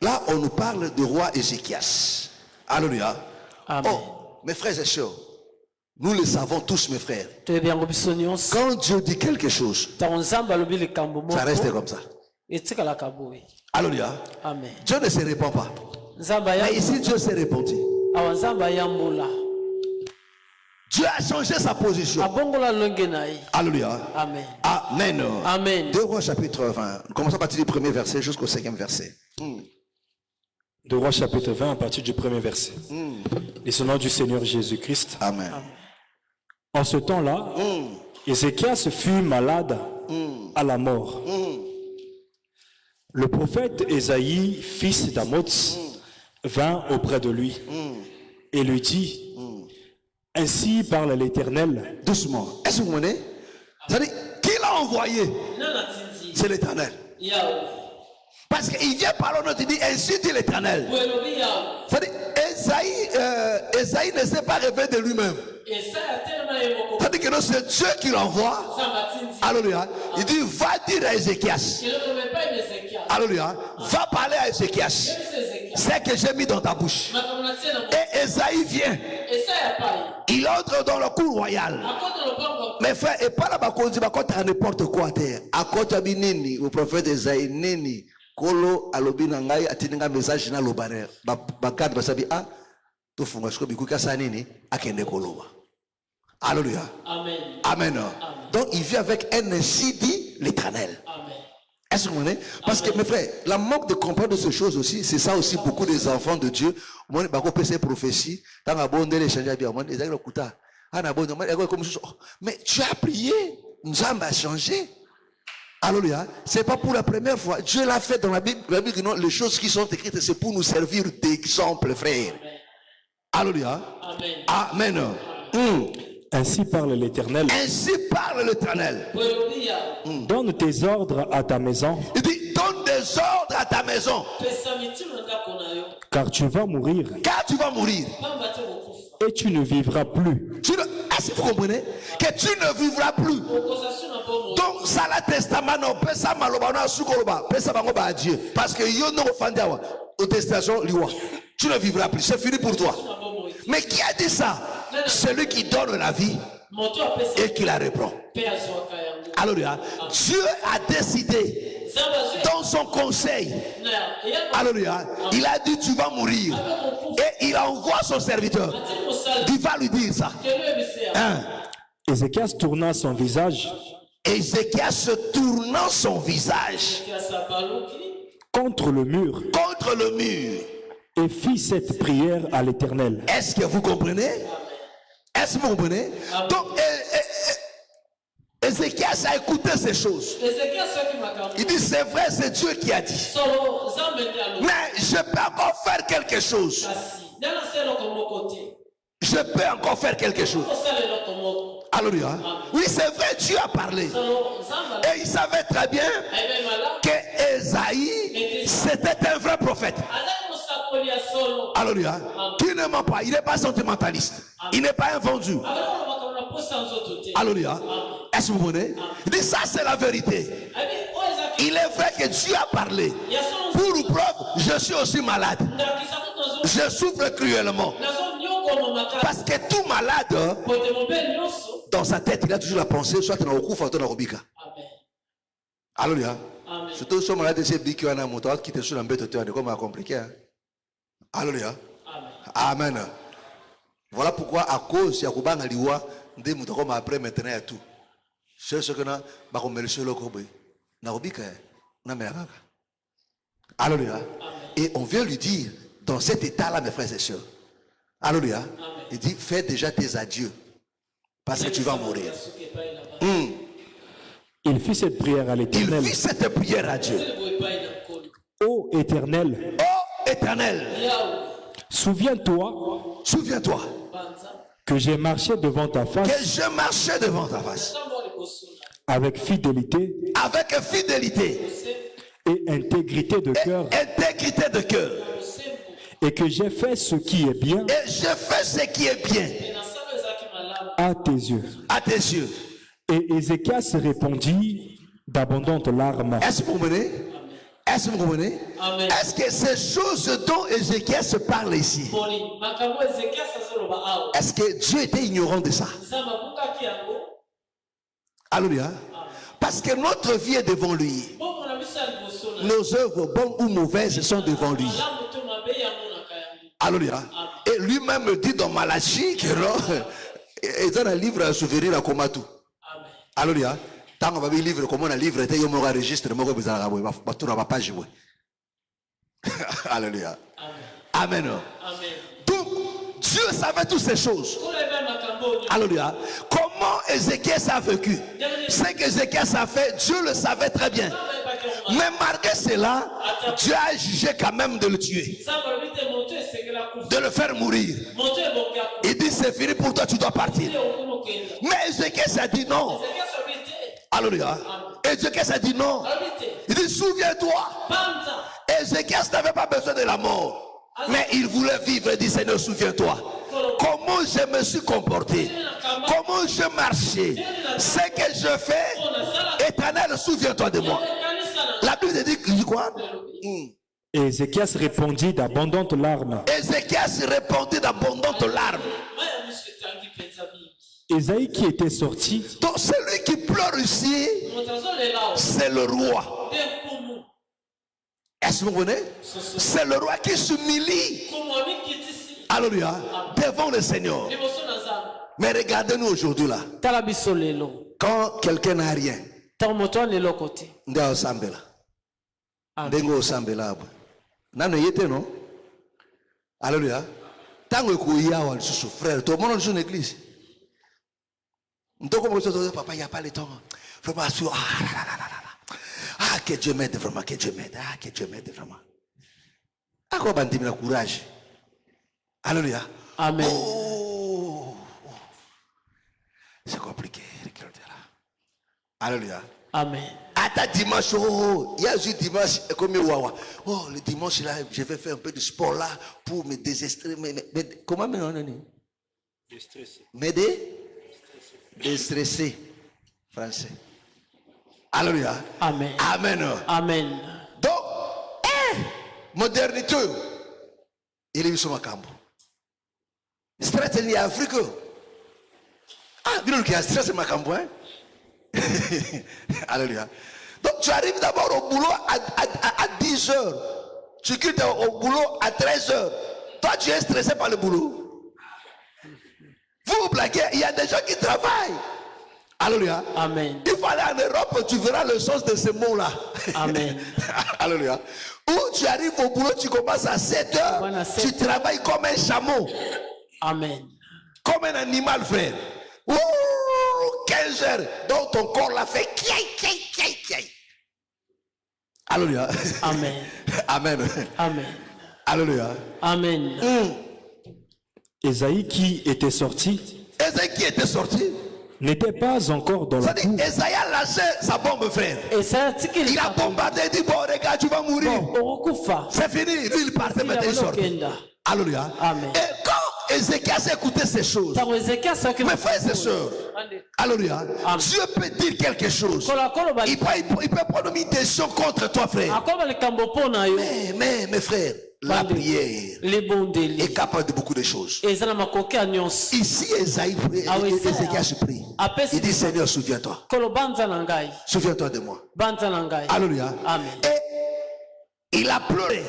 Là, on nous parle du roi Ézéchias. Alléluia. Amen. Oh, mes frères et sœurs, nous le savons tous, mes frères. Toyebi yango biso nyonso. Quand Dieu dit quelque chose, Ntango Nzambe alobi likambo moko, ça reste comme ça. etikalaka boye. Alléluia. Amen. Dieu ne se répand pas. Nzambe Mais ici, Dieu s'est répandu. awa Nzambe ayambola. Dieu a changé sa position. Abongola longe na ye. Alléluia. Amen. Amen. Amen. 2 Rois chapitre 20. Nous commençons à partir du premier verset jusqu'au 5e verset. 2 Rois chapitre 20 à partir du premier verset. Et ce nom du Seigneur Jésus-Christ. Amen. En ce temps-là, Ézéchias fut malade à la mort. Le prophète Ésaïe, fils d'Amoz, vint auprès de lui et lui dit, ainsi parle l'Éternel. Doucement. Est-ce que vous comprenez? C'est-à-dire, qui l'a envoyé? C'est l'Éternel. Parce qu'il vient par l'autre, il dit, ainsi dit l'Éternel. C'est-à-dire, Ésaïe ne s'est pas révélé de lui-même. C'est-à-dire que c'est Dieu qui l'envoie. Alléluia. Il dit, va dire à Ézéchias. Alléluia. Va parler à Ézéchias. C'est que j'ai mis dans ta bouche. Et Ésaïe vient. Il entre dans le cour royal. Mes frères, et pas là-bas qu'on dit, à n'importe quoi à terre. À côté de Nini, au prophète Ésaïe, Nini, Kolo, Alobi Nangai, Atininga, message na l'obare. Bakad, Basabi, ah, tout fond, je crois que ça Nini, à Kende Koloba. Alléluia. Amen. Amen. Donc il vit avec un ainsi dit l'Éternel. Est-ce que vous comprenez? Parce que mes frères, la manque de comprendre ces choses aussi, c'est ça aussi beaucoup des enfants de Dieu. Mais tu as prié, Nzambe a changé. Alléluia. C'est pas pour la première fois. Dieu l'a fait dans la Bible. La Bible dit non, les choses qui sont écrites, c'est pour nous servir d'exemple, frère. Alléluia. Amen. Ainsi parle l'Éternel. Ainsi parle l'Éternel. Donne tes ordres à ta maison. Il dit, donne des ordres à ta maison. Car tu vas mourir. Car tu vas mourir. Et tu ne vivras plus. Est-ce que vous comprenez? Que tu ne vivras plus. Donc, ça la testament, non, pesa maloba, non, sukoloba, pesa bangoba à Dieu. Parce que yo non fandawa, au testation, liwa. Tu ne vivras plus. C'est fini pour toi. Mais qui a dit ça? Celui qui donne la vie et qui la reprend. Alléluia. Dieu a décidé dans son conseil. Alléluia. Il a dit tu vas mourir. Et il envoie son serviteur qui va lui dire ça. Ézéchias tourna son visage. Ézéchias tournant son visage contre le mur. Contre le mur. Et fit cette prière à l'Éternel. Est-ce que vous comprenez? Est-ce que vous comprenez? Donc, Ézéchias a écouté ces choses. Il dit, c'est vrai, c'est Dieu qui a dit. Mais je peux encore faire quelque chose. Je peux encore faire quelque chose. Alléluia. Oui, c'est vrai, Dieu a parlé. Et il savait très bien que Ésaïe, c'était un vrai prophète. Alléluia. Qui ne ment pas. Il n'est pas sentimentaliste. Il n'est pas invendu. Alléluia. Est-ce que vous comprenez? Il dit ça, c'est la vérité. Il est vrai que Dieu a parlé. Pour preuve, je suis aussi malade. Je souffre cruellement. Parce que tout malade, dans sa tête, il a toujours la pensée, soit dans le coup, soit dans le robika. Alléluia. Surtout si on malade, c'est biki, on a mon temps qui te sur l'embête, tu as comme à compliqué. Alléluia. Amen. Voilà pourquoi, à cause de Yakuba Naliwa, des moutons comme après maintenant et tout. C'est ce que nous avons fait sur le Kobe. Alléluia. Et on vient lui dire, dans cet état-là, mes frères et sœurs, alléluia, il dit, fais déjà tes adieux, parce que tu vas mourir. Il fit cette prière à l'Éternel. Il fit cette prière à Dieu. Ô Éternel. Ô Éternel. Souviens-toi. Souviens-toi. Que j'ai marché devant ta face. Que je marchais devant ta face. Avec fidélité. Avec fidélité. Et intégrité de cœur. Intégrité de cœur. Et que j'ai fait ce qui est bien. Et je fais ce qui est bien. À tes yeux. À tes yeux. Et Ézéchias répondit d'abondantes larmes. Est-ce que vous comprenez? Est-ce que vous comprenez? Amen. Est-ce que ces choses dont Ézéchiel se parle ici, est-ce que Dieu était ignorant de ça? Alléluia. Parce que notre vie est devant lui. Nos œuvres, bonnes ou mauvaises, sont devant lui. Alléluia. Et lui-même dit dans Malachie que et dans un livre à souvenir à Komatu. Alléluia. Tant qu'on va lire livre, comment on a livre, il y a un registre, il y a un page. Alléluia. Amen. Donc, Dieu savait toutes ces choses. Alléluia. Comment Ézéchiel a vécu? Ce qu'Ézéchiel a fait, Dieu le savait très bien. Mais malgré cela, Dieu a jugé quand même de le tuer, de le faire mourir. Il dit c'est fini pour toi, tu dois partir. Mais Ézéchiel s'est dit non. Alléluia. Ézéchiel s'est dit non. Il dit souviens-toi. Ézéchiel n'avait pas besoin de la mort, mais il voulait vivre. Il dit Seigneur, souviens-toi. Comment je me suis comporté, comment je marchais, ce que je fais, Éternel, souviens-toi de moi. La Bible dit quoi? Ézéchias répondit d'abondantes larmes. Ézéchias répondit d'abondantes larmes. Ésaïe qui était sorti. Donc celui qui pleure ici, c'est le roi. Est-ce que vous comprenez? C'est le roi qui s'humilie. Alléluia. Devant le Seigneur. Mais regardez-nous aujourd'hui là. Quand quelqu'un n'a rien. Alléluia. Tant que tu frère, tout le monde est dans une église. Papa, il n'y a pas le temps. Ah, que Dieu m'aide vraiment, que Dieu m'aide. Ah, que Dieu m'aide vraiment. À quoi bandit le courage? Alléluia. Amen. Oh. C'est compliqué. Alléluia. Amen. À ta dimanche, il y a eu dimanche comme Wawa. Oh, le dimanche là, je vais faire un peu de sport là pour me désestresser. Comment me donner? M'aider? Déstresser. Français. Alléluia. Amen. Amen. Amen. Donc, modernité. Il est vu sur ma cambo. Stress en Afrique. Ah, bien qu'il y a stress en ma cambo, hein? Alléluia. Donc, tu arrives d'abord au boulot à 10 heures. Tu quittes au boulot à 13 heures. Toi, tu es stressé par le boulot. Vous blaguez, il y a des gens qui travaillent. Alléluia. Amen. Il faut aller en Europe, tu verras le sens de ce mot-là. Amen. Alléluia. Où tu arrives au boulot, tu commences à 7 heures. Tu travailles comme un chameau. Amen. Comme un animal, frère. Ouh, 15 heures. Donc ton corps l'a fait. Alléluia. Amen. Amen. Amen. Alléluia. Amen. Ésaïe qui était sorti. Ésaïe qui était sorti. N'était pas encore dans la cour. Ésaïe a lâché sa bombe, frère. Il a bombardé, il dit bon, regarde, tu vas mourir. C'est fini. Lui, il partait, maintenant il sort. Alléluia. Amen. Et quand Ézéchias écoutait ces choses, mes frères et sœurs, alléluia, Dieu peut dire quelque chose. Il peut prendre une décision contre toi, frère. Mais mes frères, la prière est capable de beaucoup de choses. Ici, Ésaïe prie, Ézéchias prie. Il dit Seigneur, souviens-toi. Souviens-toi de moi. Alléluia. Et il a pleuré.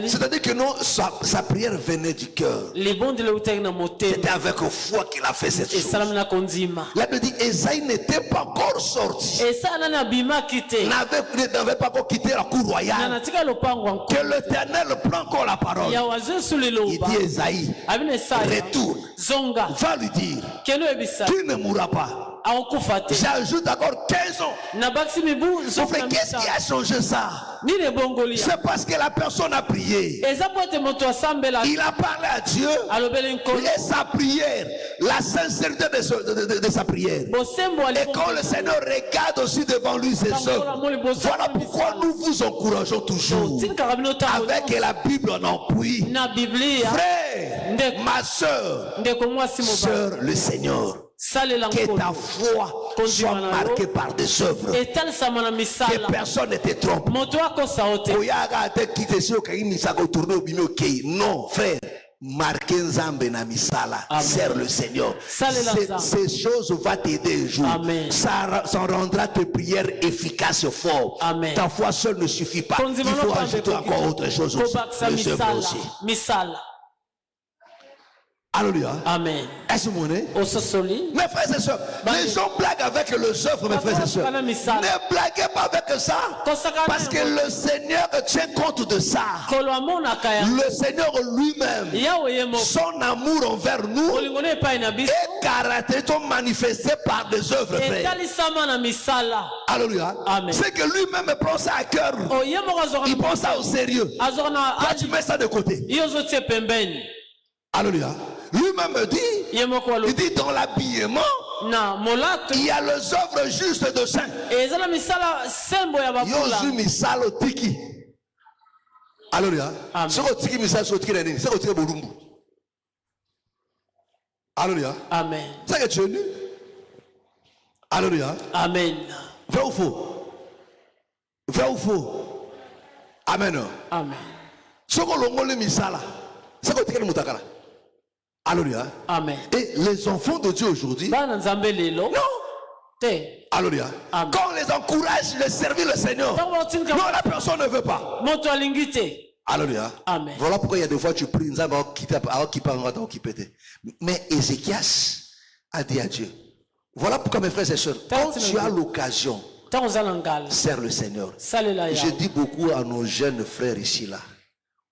C'est-à-dire que non, sa prière venait du cœur. C'était avec foi qu'il a fait cette chose. La Bible dit Ésaïe n'était pas encore sorti. N'avait pas encore quitté la cour royale. Que l'Éternel prend encore la parole. Il dit Ésaïe, retourne. Va lui dire, tu ne mourras pas. J'ajoute encore 15 ans. Qu'est-ce qui a changé ça? C'est parce que la personne a prié. Il a parlé à Dieu. Et sa prière, la sincérité de sa prière. Et quand le Seigneur regarde aussi devant lui ses œuvres, voilà pourquoi nous vous encourageons toujours avec la Bible en appui. Frère, ma sœur, sœur le Seigneur, que ta foi soit marquée par des œuvres, que personne ne te trompe. Non, frère, marquez Nzambe na misala, sers le Seigneur. Ces choses vont t'aider un jour. Ça rendra tes prières efficaces et fortes. Ta foi seule ne suffit pas. Il faut ajouter encore autre chose aussi. Les œuvres aussi. Alléluia. Amen. Est-ce que vous mes frères et sœurs, les gens blaguent avec les œuvres, mes frères et sœurs. Ne blaguez pas avec ça. Parce que le Seigneur tient compte de ça. Le Seigneur lui-même, son amour envers nous est caractérisé, manifesté par des œuvres, frères. Alléluia. C'est que lui-même prend ça à cœur. Il prend ça au sérieux. Toi, tu mets ça de côté. Alléluia. Lui-même dit, il dit dans l'habillement, il y a les œuvres justes de saints. Yosu misalo tiki. Alléluia. Alléluia. Amen. C'est que tu es nu. Alléluia. Amen. Vrai ou faux? Vrai ou faux? Amen. Amen. Ce que l'on a misala, c'est que tu es mutakala. Alléluia. Amen. Et les enfants de Dieu aujourd'hui, non. Alléluia. Quand on les encourage de servir le Seigneur, non, la personne ne veut pas. Alléluia. Amen. Voilà pourquoi il y a des fois tu pries, mais Ézéchias a dit à Dieu. Voilà pourquoi mes frères et sœurs, quand tu as l'occasion, sers le Seigneur. Je dis beaucoup à nos jeunes frères ici là.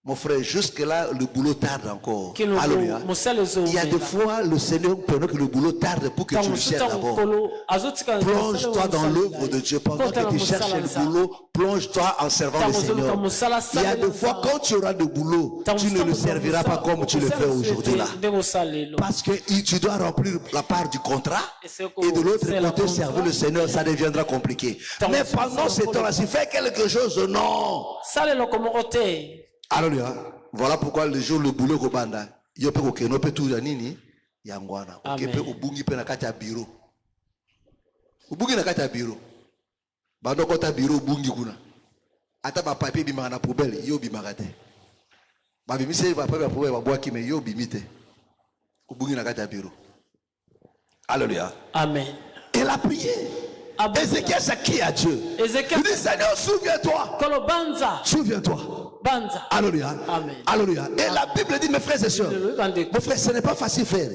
Mon frère, jusque-là, le boulot tarde encore. Alléluia. Il y a des fois, le Seigneur permet que le boulot tarde pour que tu le cherches d'abord. Plonge-toi dans l'œuvre de Dieu. Pendant que tu cherches le boulot, plonge-toi en servant le Seigneur. Il y a des fois, quand tu auras le boulot, tu ne le serviras pas comme tu le fais aujourd'hui là. Parce que tu dois remplir la part du contrat. Et de l'autre côté, servir le Seigneur, ça deviendra compliqué. Mais pendant ce temps-là, si fais quelque chose, non. Alléluia. Voilà pourquoi le jour le boulot kobanda yo pe ko keno pe tu nini yangwana okepe ubungi pe na kati ya bureau ubungi na kati ya bureau bando kota bureau ubungi kuna ata ba papier bimaka na poubelle yo bimaka te ba bimise ba papier poubelle ba boaki me yo bimite ubungi na kati ya bureau. Alléluia. Amen. Il a prié. Ézéchias a crié à Dieu. Il dit Seigneur, souviens-toi. Souviens-toi. Alléluia. Amen. Alléluia. Et la Bible dit, mes frères et sœurs, mon frère, ce n'est pas facile, frère.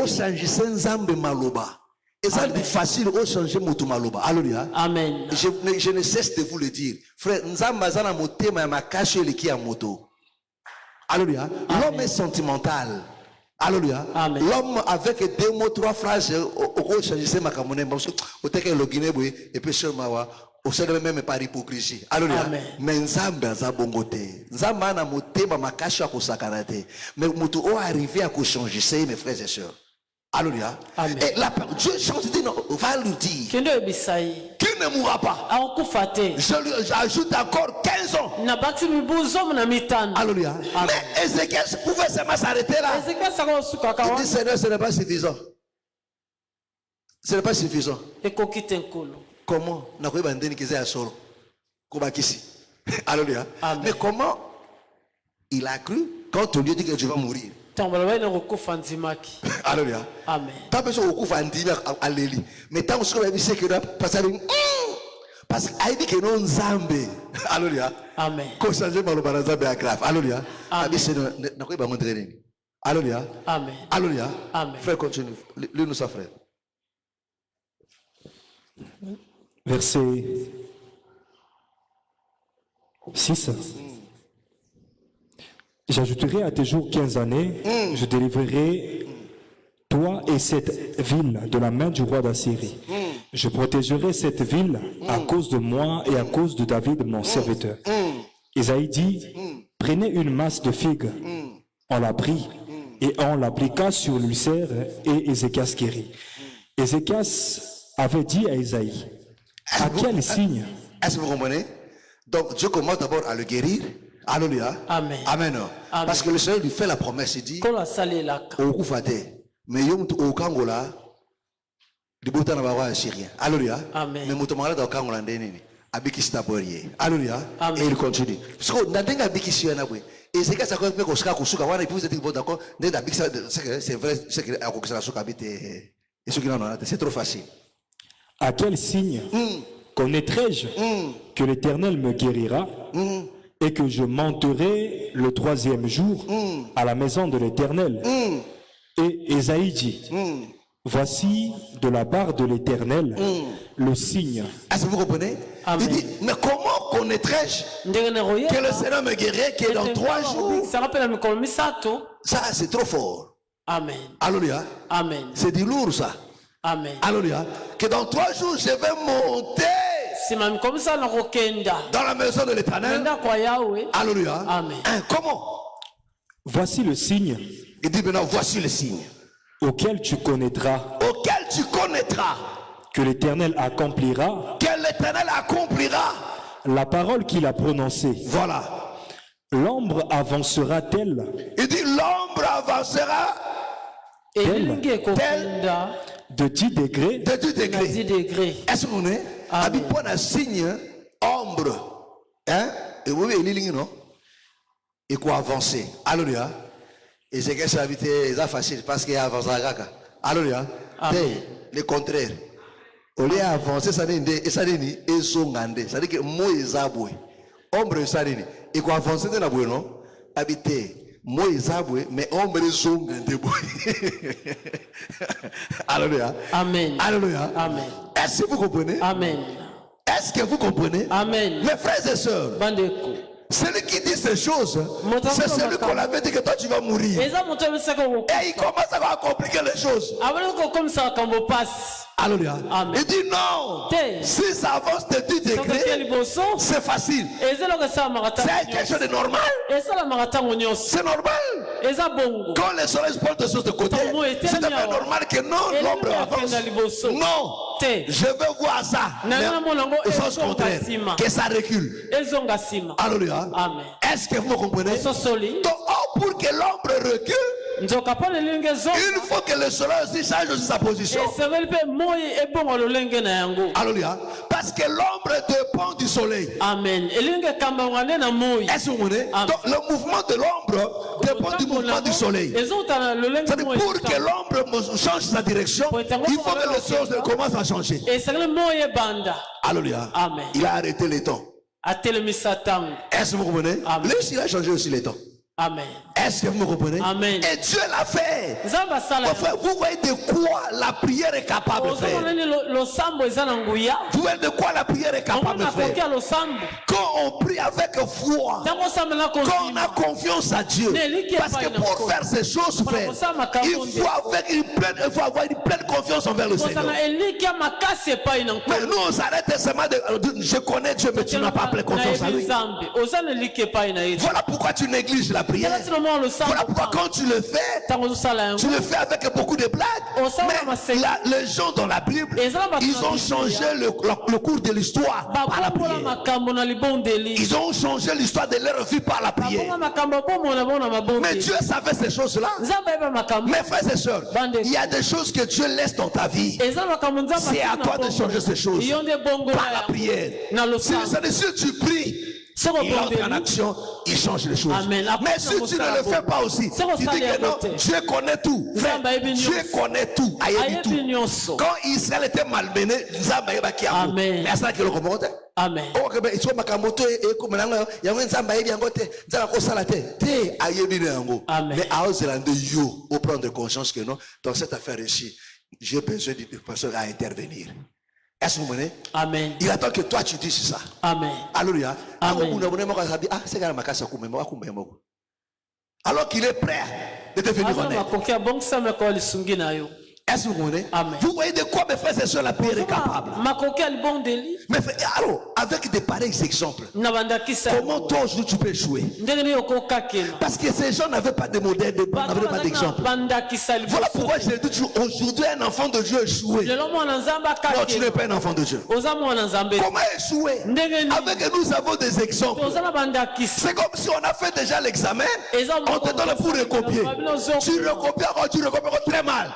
Au changer Nzambe maloba. Et ça est facile au changer mutu maloba. Alléluia. Amen. Je ne cesse de vous le dire. Frère, Nzamba zana motema ya makasho eleki ya moto. Alléluia. L'homme est sentimental. Alléluia. L'homme avec 2 mots, 3 phrases, au changer ma kamone, au teke logine boy, et puis sur mawa. Au sein de même par hypocrisie. Alléluia. Mais Nzambe aza bongote. Nzambe ana motema makasho akosakana te. Mais mutu o arrivé à changer ça, mes frères et sœurs. Alléluia. Et là, Dieu change, dit non, va lui dire qu'il ne mourra pas. Je lui ajoute encore 15 ans. Alléluia. Mais Ézéchias pouvait seulement s'arrêter là. Il dit Seigneur, ce n'est pas suffisant. Ce n'est pas suffisant. Comment? Alléluia. Mais comment il a cru quand on lui dit que tu vas mourir? Alléluia. Amen. Mais tant que parce qu'il dit que non Nzambe. Alléluia. Amen. Alléluia. Alléluia. Amen. Alléluia. Amen. Frère, continue. Lui nous sa frère. Verset 6. J'ajouterai à tes jours 15 années, je délivrerai toi et cette ville de la main du roi d'Assyrie. Je protégerai cette ville à cause de moi et à cause de David, mon serviteur. Isaïe dit, prenez une masse de figues. On la prit et on l'appliqua sur l'ulcère et Ézéchias guérit. Ézéchias avait dit à Isaïe, à quel signe? Est-ce que vous comprenez? Donc Dieu commence d'abord à le guérir. Alléluia. Amen. Amen. Parce que le Seigneur lui fait la promesse, il dit, mais yom au Kangola, du bouton na bawa syrien. Alléluia. Amen. Mais mutomala da Kangola ndeni. Abikista borie. Alléluia. Et il continue. Parce que n'adenga abikisi na bwe. Et c'est que ça quand même koska kusuka wana ipu vous êtes d'accord, n'enda abikisa c'est vrai, c'est que akokisa suka habite et ce qui n'en a, c'est trop facile. À quel signe connaîtrai-je que l'Éternel me guérira et que je monterai le 3e jour à la maison de l'Éternel? Et Ésaïe dit, voici de la part de l'Éternel le signe. Est-ce que vous comprenez? Amen. Il dit, mais comment connaîtrai-je que le Seigneur me guérirait, que dans 3 jours? Ça, c'est trop fort. Amen. Alléluia. Amen. C'est du lourd, ça. Amen. Alléluia. Que dans 3 jours, je vais monter dans la maison de l'Éternel. Alléluia. Amen. Hein, comment? Voici le signe Il dit maintenant, voici le signe auquel tu connaîtras que l'Éternel accomplira la parole qu'il a prononcée. Voilà. L'ombre avancera-t-elle? Il dit, l'ombre avancera de 10 degrés. de 10 degrés. Est-ce que vous voyez? Amen. Pour un signe, ombre. Hein? Et oui, il est non? Et quoi avancer? Alléluia. Et c'est que ça c'est facile parce qu'il y a avancé la gaga. Alléluia. Le contraire. Au lieu d'avancer, ça dit, et ça dit, et son gandé. Ça dit que moi, ils aboué. Ombre, ça dit, et quoi avancer de la bouée, non? Habiter. Moi, ils aboué, mais ombre, ils sont gandé. Alléluia. Amen. Alléluia. Amen. Est-ce que vous comprenez? Amen. Est-ce que vous comprenez? Amen. Mes frères et sœurs, Bandeko. celui qui dit ces choses, c'est celui qu'on avait dit que toi tu vas mourir. Et il commence à compliquer les choses. Alléluia. Amen. Il dit non. Si ça avance de 10 degrés, c'est facile. C'est quelque chose de normal. C'est normal. Quand les soleils se portent de ce côté, c'est tout à fait normal que non, l'ombre avance. Non. Je veux voir ça. Au sens contraire, que ça recule. Alléluia. Amen. Est-ce que vous comprenez? Donc, pour que l'ombre recule, il faut que le soleil aussi change aussi sa position. Alléluia. Parce que l'ombre dépend du soleil. Amen. Est-ce que vous comprenez? Donc le mouvement de l'ombre dépend du mouvement du soleil. C'est-à-dire pour que l'ombre change sa direction, il faut que le soleil commence à changer. Alléluia. Amen. Il a arrêté les temps. Est-ce que vous comprenez? Lui, il a changé aussi les temps. Amen. Est-ce que vous me comprenez? Amen. Et Dieu l'a fait. Enfin, vous voyez de quoi la prière est capable de faire. Vous voyez de quoi la prière est capable de faire. Quand on prie avec foi, quand on a confiance à Dieu, parce que pour faire ces choses, frère, il faut avoir une pleine confiance envers le Seigneur. Mais nous, on s'arrête seulement de je connais Dieu, mais tu n'as pas pleine confiance en lui. Voilà pourquoi tu négliges la prière. Voilà pourquoi quand tu le fais avec beaucoup de blagues. Mais les gens dans la Bible, ils ont changé le cours de l'histoire par la prière. Ils ont changé l'histoire de leur vie par la prière. Mais Dieu savait ces choses-là. Mes frères et sœurs, il y a des choses que Dieu laisse dans ta vie. C'est à toi de changer ces choses par la prière. Si tu pries, il entre en action, il change les choses. Amen. Mais si tu ne le fais pas aussi, tu dis que non, Dieu connaît tout. Frère, Dieu connaît tout. Quand Israël était malmené, Amen. Mais ça qui le comprend. Amen. Mais à Ozélande, au prendre conscience que non, dans cette affaire ici, j'ai besoin d'une personne à intervenir. Est-ce que vous comprenez? Amen. Il attend que toi tu dises ça. Amen. Alléluia. Amen. Alors qu'il est prêt de devenir honnête. Est-ce que vous comprenez? Amen. Vous voyez de quoi, mes frères et sœurs, la prière est capable. Mais alors, avec des pareils exemples, comment toi aujourd'hui tu peux échouer? Parce que ces gens n'avaient pas de modèle, n'avaient pas d'exemple. Voilà pourquoi je dis toujours, aujourd'hui un enfant de Dieu échoué. Non, tu n'es pas un enfant de Dieu. Comment échouer? Avec nous avons des exemples. C'est comme si on a fait déjà l'examen, on te donne pour recopier. Tu recopies encore très mal.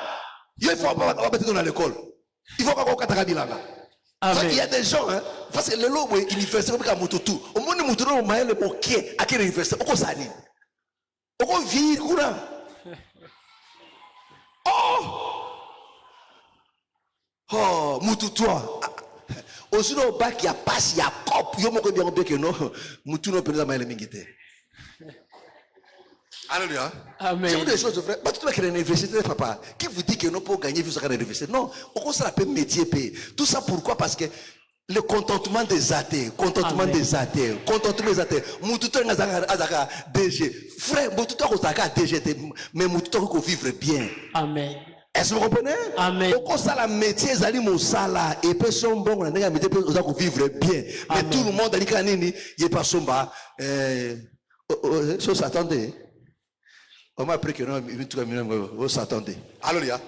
Il faut pas mettre dans l'école. Il faut qu'on kataka bilanga. Il y a des gens, hein, parce que le lot est université comme Mututu. Au moins nous Mututu on maille le moquer à quelle université? Au Kosani. Au quoi vivre courant? Oh, Mututu. Aussi au bac il y a passe, il y a cop. Yo moko bien que non. Mututu non peut pas maille le mingité. Alléluia. Amen. C'est des choses vraies. Pas tout le monde qui est à l'université, papa. Qui vous dit que non pour gagner vous à l'université? Non. Pourquoi ça l'appelle métier payé? Tout ça pourquoi? Parce que le contentement des athées, contentement des athées, contentement des athées. Mututo ngazaka DG. Frère, mututo ngazaka DG, mais mututo ko vivre bien. Amen. Est-ce que vous comprenez? Amen. Pourquoi ça la métier zali mon sala et personne bon on a métier pour vivre bien. Mais tout le monde a dit kanini, il est pas somba chose attendez. On m'a appris que non, vous s'attendez. Alléluia.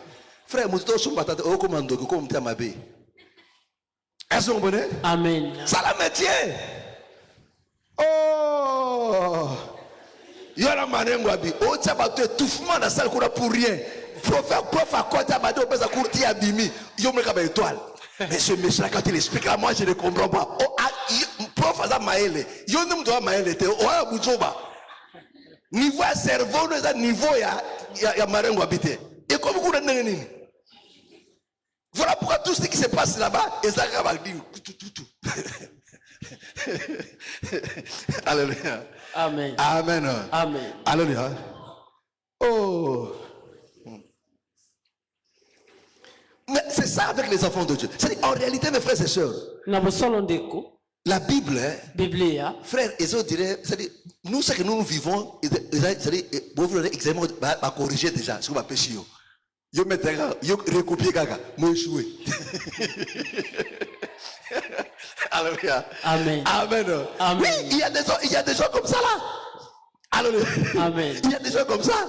Frère, nous sommes pas au commando, comme tu m'as dit. Est-ce que vous comprenez? Amen. Ça la métier. Oh. Il y a la manière de oh, tu as battu étouffement dans la salle pour rien. Prof à quoi tu as battu, on peut s'accourir à Bimi. Il y a une étoile. Mais ce monsieur, quand il explique là, moi je ne comprends pas. Oh, prof à Maël. Il y a un homme Maël. Oh, à Boudjouba. Niveau cerveau, niveau ya marengo habité. Et comme vous l'avez. Voilà pourquoi tout ce qui se passe là-bas, et ça va dire tout. Alléluia. Amen. Amen. Amen. Alléluia. Oh. Mais c'est ça avec les enfants de Dieu. C'est-à-dire, en réalité, mes frères et sœurs, la Bible, hein, frère, ils ont dirait, c'est-à-dire, nous, ce que nous vivons, c'est-à-dire, vous examen va corriger déjà ce qu'on va pécher. Yo mettez yo recopier gaga, moi échoué. Alléluia. Amen. Amen. Amen. Oui, il y a des gens comme ça là. Alléluia. Amen. Il y a des gens comme ça.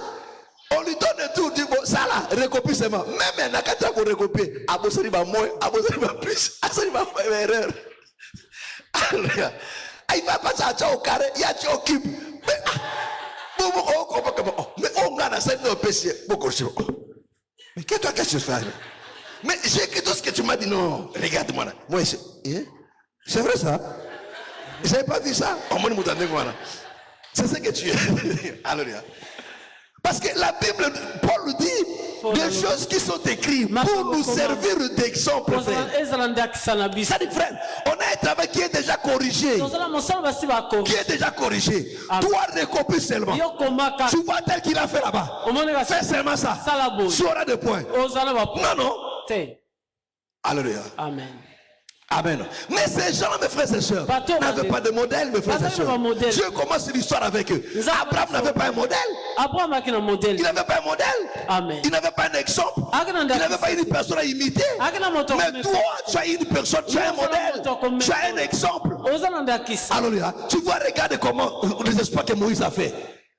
On lui donne tout, dit bon, ça là, recopie seulement. Même un acteur pour recopier, abosari va moins, abosari va plus, abosari va erreur. Alléluia. Il va passer à au carré, il y a au cube. Mais on a ça dans le PC. Mais qu'est-ce que tu fais? Mais j'ai écrit tout ce que tu m'as dit. Non, regarde-moi là. Moi, c'est vrai ça? Je n'avais pas vu ça. C'est ce que tu es. Alléluia. Parce que la Bible, Paul dit des choses qui sont écrites pour nous servir d'exemple. C'est-à-dire, frère, on a un travail qui est déjà corrigé. Qui est déjà corrigé. Toi, recopie seulement. Tu vois tel qu'il a fait là-bas. Fais seulement ça. Tu auras des points. Non. Alléluia. Amen. Amen. Mais ces gens, mes frères et sœurs, n'avaient pas de modèle, mes frères et sœurs. Dieu commence l'histoire avec eux. Abraham n'avait pas un modèle. Il n'avait pas un modèle. Amen. Il n'avait pas un exemple. Il n'avait pas une personne à imiter. Mais toi, tu as une personne, tu as un modèle. Tu as un exemple. Alléluia. Tu vois, regarde comment les espoirs que Moïse a fait.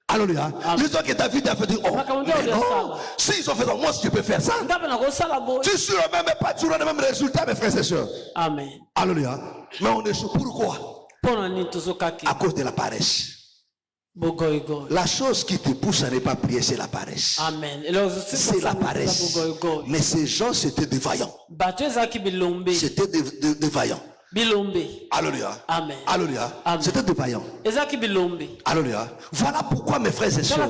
Alléluia. Les gens que David a fait dire, oh, non. Si ils ont fait ça, moi, si je peux faire ça. Tu suis le même, pas toujours le même résultat, mes frères et sœurs. Amen. Alléluia. Mais on échoue pourquoi? À cause de la paresse. La chose qui te pousse à ne pas prier, c'est la paresse. Amen. C'est la paresse. Mais ces gens, c'était des vaillants. C'était des vaillants. Alléluia. Amen. Alléluia. C'était des vaillants. Alléluia. Voilà pourquoi, mes frères et sœurs,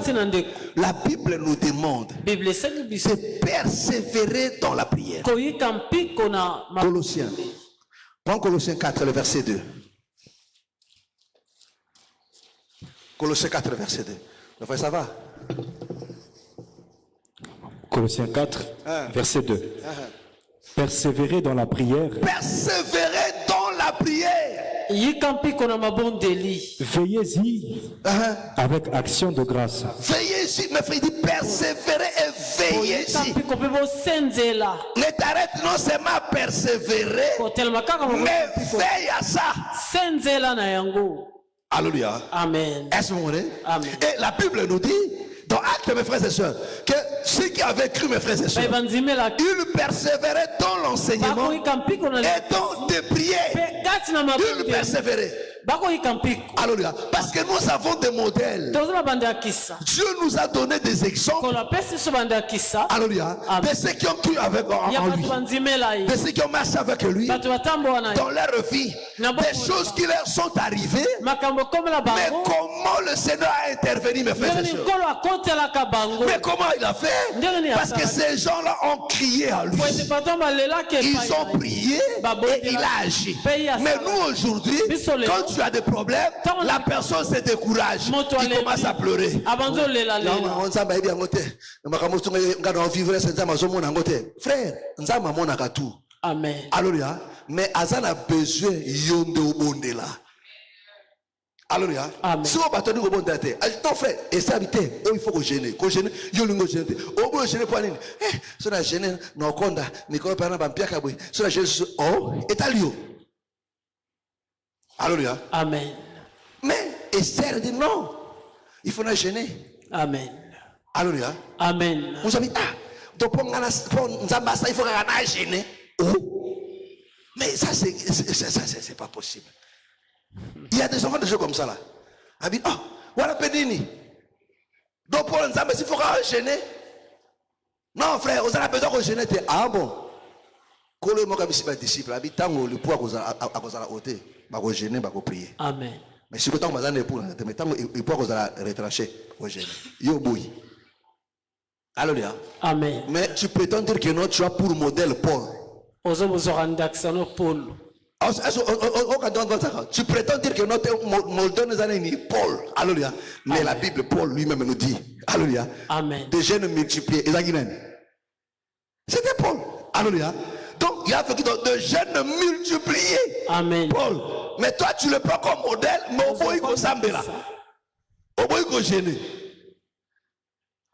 la Bible nous demande de persévérer dans la prière. Colossiens. Prends Colossiens 4, le verset 2. Colossiens 4, verset 2. Le frère, ça va? Colossiens 4, verset 2. Persévérer dans la prière. Persévérer dans la prière. Veillez-y avec action de grâce. Veillez-y, mes frères, il dit persévérer et veillez-y. Ne t'arrête non seulement à persévérer, mais veille à ça. Alléluia. Amen. Est-ce que vous voyez? Amen. Et la Bible nous dit, dans Actes, mes frères et sœurs, que ceux qui avaient cru, mes frères et sœurs, ils persévéraient dans l'enseignement et dans des prières. Ils persévéraient. Alléluia. Parce que nous avons des modèles. Dieu nous a donné des exemples. Alléluia. De ceux qui ont cru avec en lui. De ceux qui ont marché avec lui. Dans leur vie. Des choses qui leur sont arrivées. Mais comment le Seigneur a intervenu, mes frères et sœurs? Mais comment il a fait? Parce que ces gens-là ont crié à lui. Ils ont prié et il a agi. Mais nous aujourd'hui, quand tu as des problèmes, la personne se décourage. Il commence à pleurer. Frère, Amen. Alléluia. Mais Azan a besoin yonde au bonde là. Alléluia. Si on battu au bonde là, ton frère, et ça habité, il faut que gêner, yolingo gêner. Au bout de gêner pour aller. Si on a gêné, non conda, Nicolas Pana Bampia Kaboué. Si on a gêné, oh, est à Lyon. Alléluia. Amen. Mais Esther dit non, il faut la gêner. Amen. Alléluia. Amen. Vous avez dit, ah, donc pour Nzambasa, il faut la gêner. Oh. Mais ça, c'est pas possible. Il y a des enfants de jeux comme ça là. Il dit, ah, voilà Pédini. Donc pour Nzambasa, il faut la gêner. Non, frère, vous avez besoin de gêner. Ah bon. Quand le mot est disciple, il dit, le poids à cause de la hauteur. Bako gêner, bako prier. Amen. Mais si vous avez besoin de pour, mais tant il peut cause la retrancher, bako gêner. Yo boui. Alléluia. Amen. Mais tu prétends dire que non, tu as pour modèle Paul. Tu prétends dire que notre modèle n'est Paul. Alléluia. Mais la Bible, Paul lui-même nous dit. Alléluia. Amen. Des jeunes multipliés. C'était Paul. Alléluia. Donc il a vécu de jeunes multipliés. Amen. Paul. Mais toi tu le prends comme modèle, mais au bout il faut s'embêter là. Au bout il faut gêner.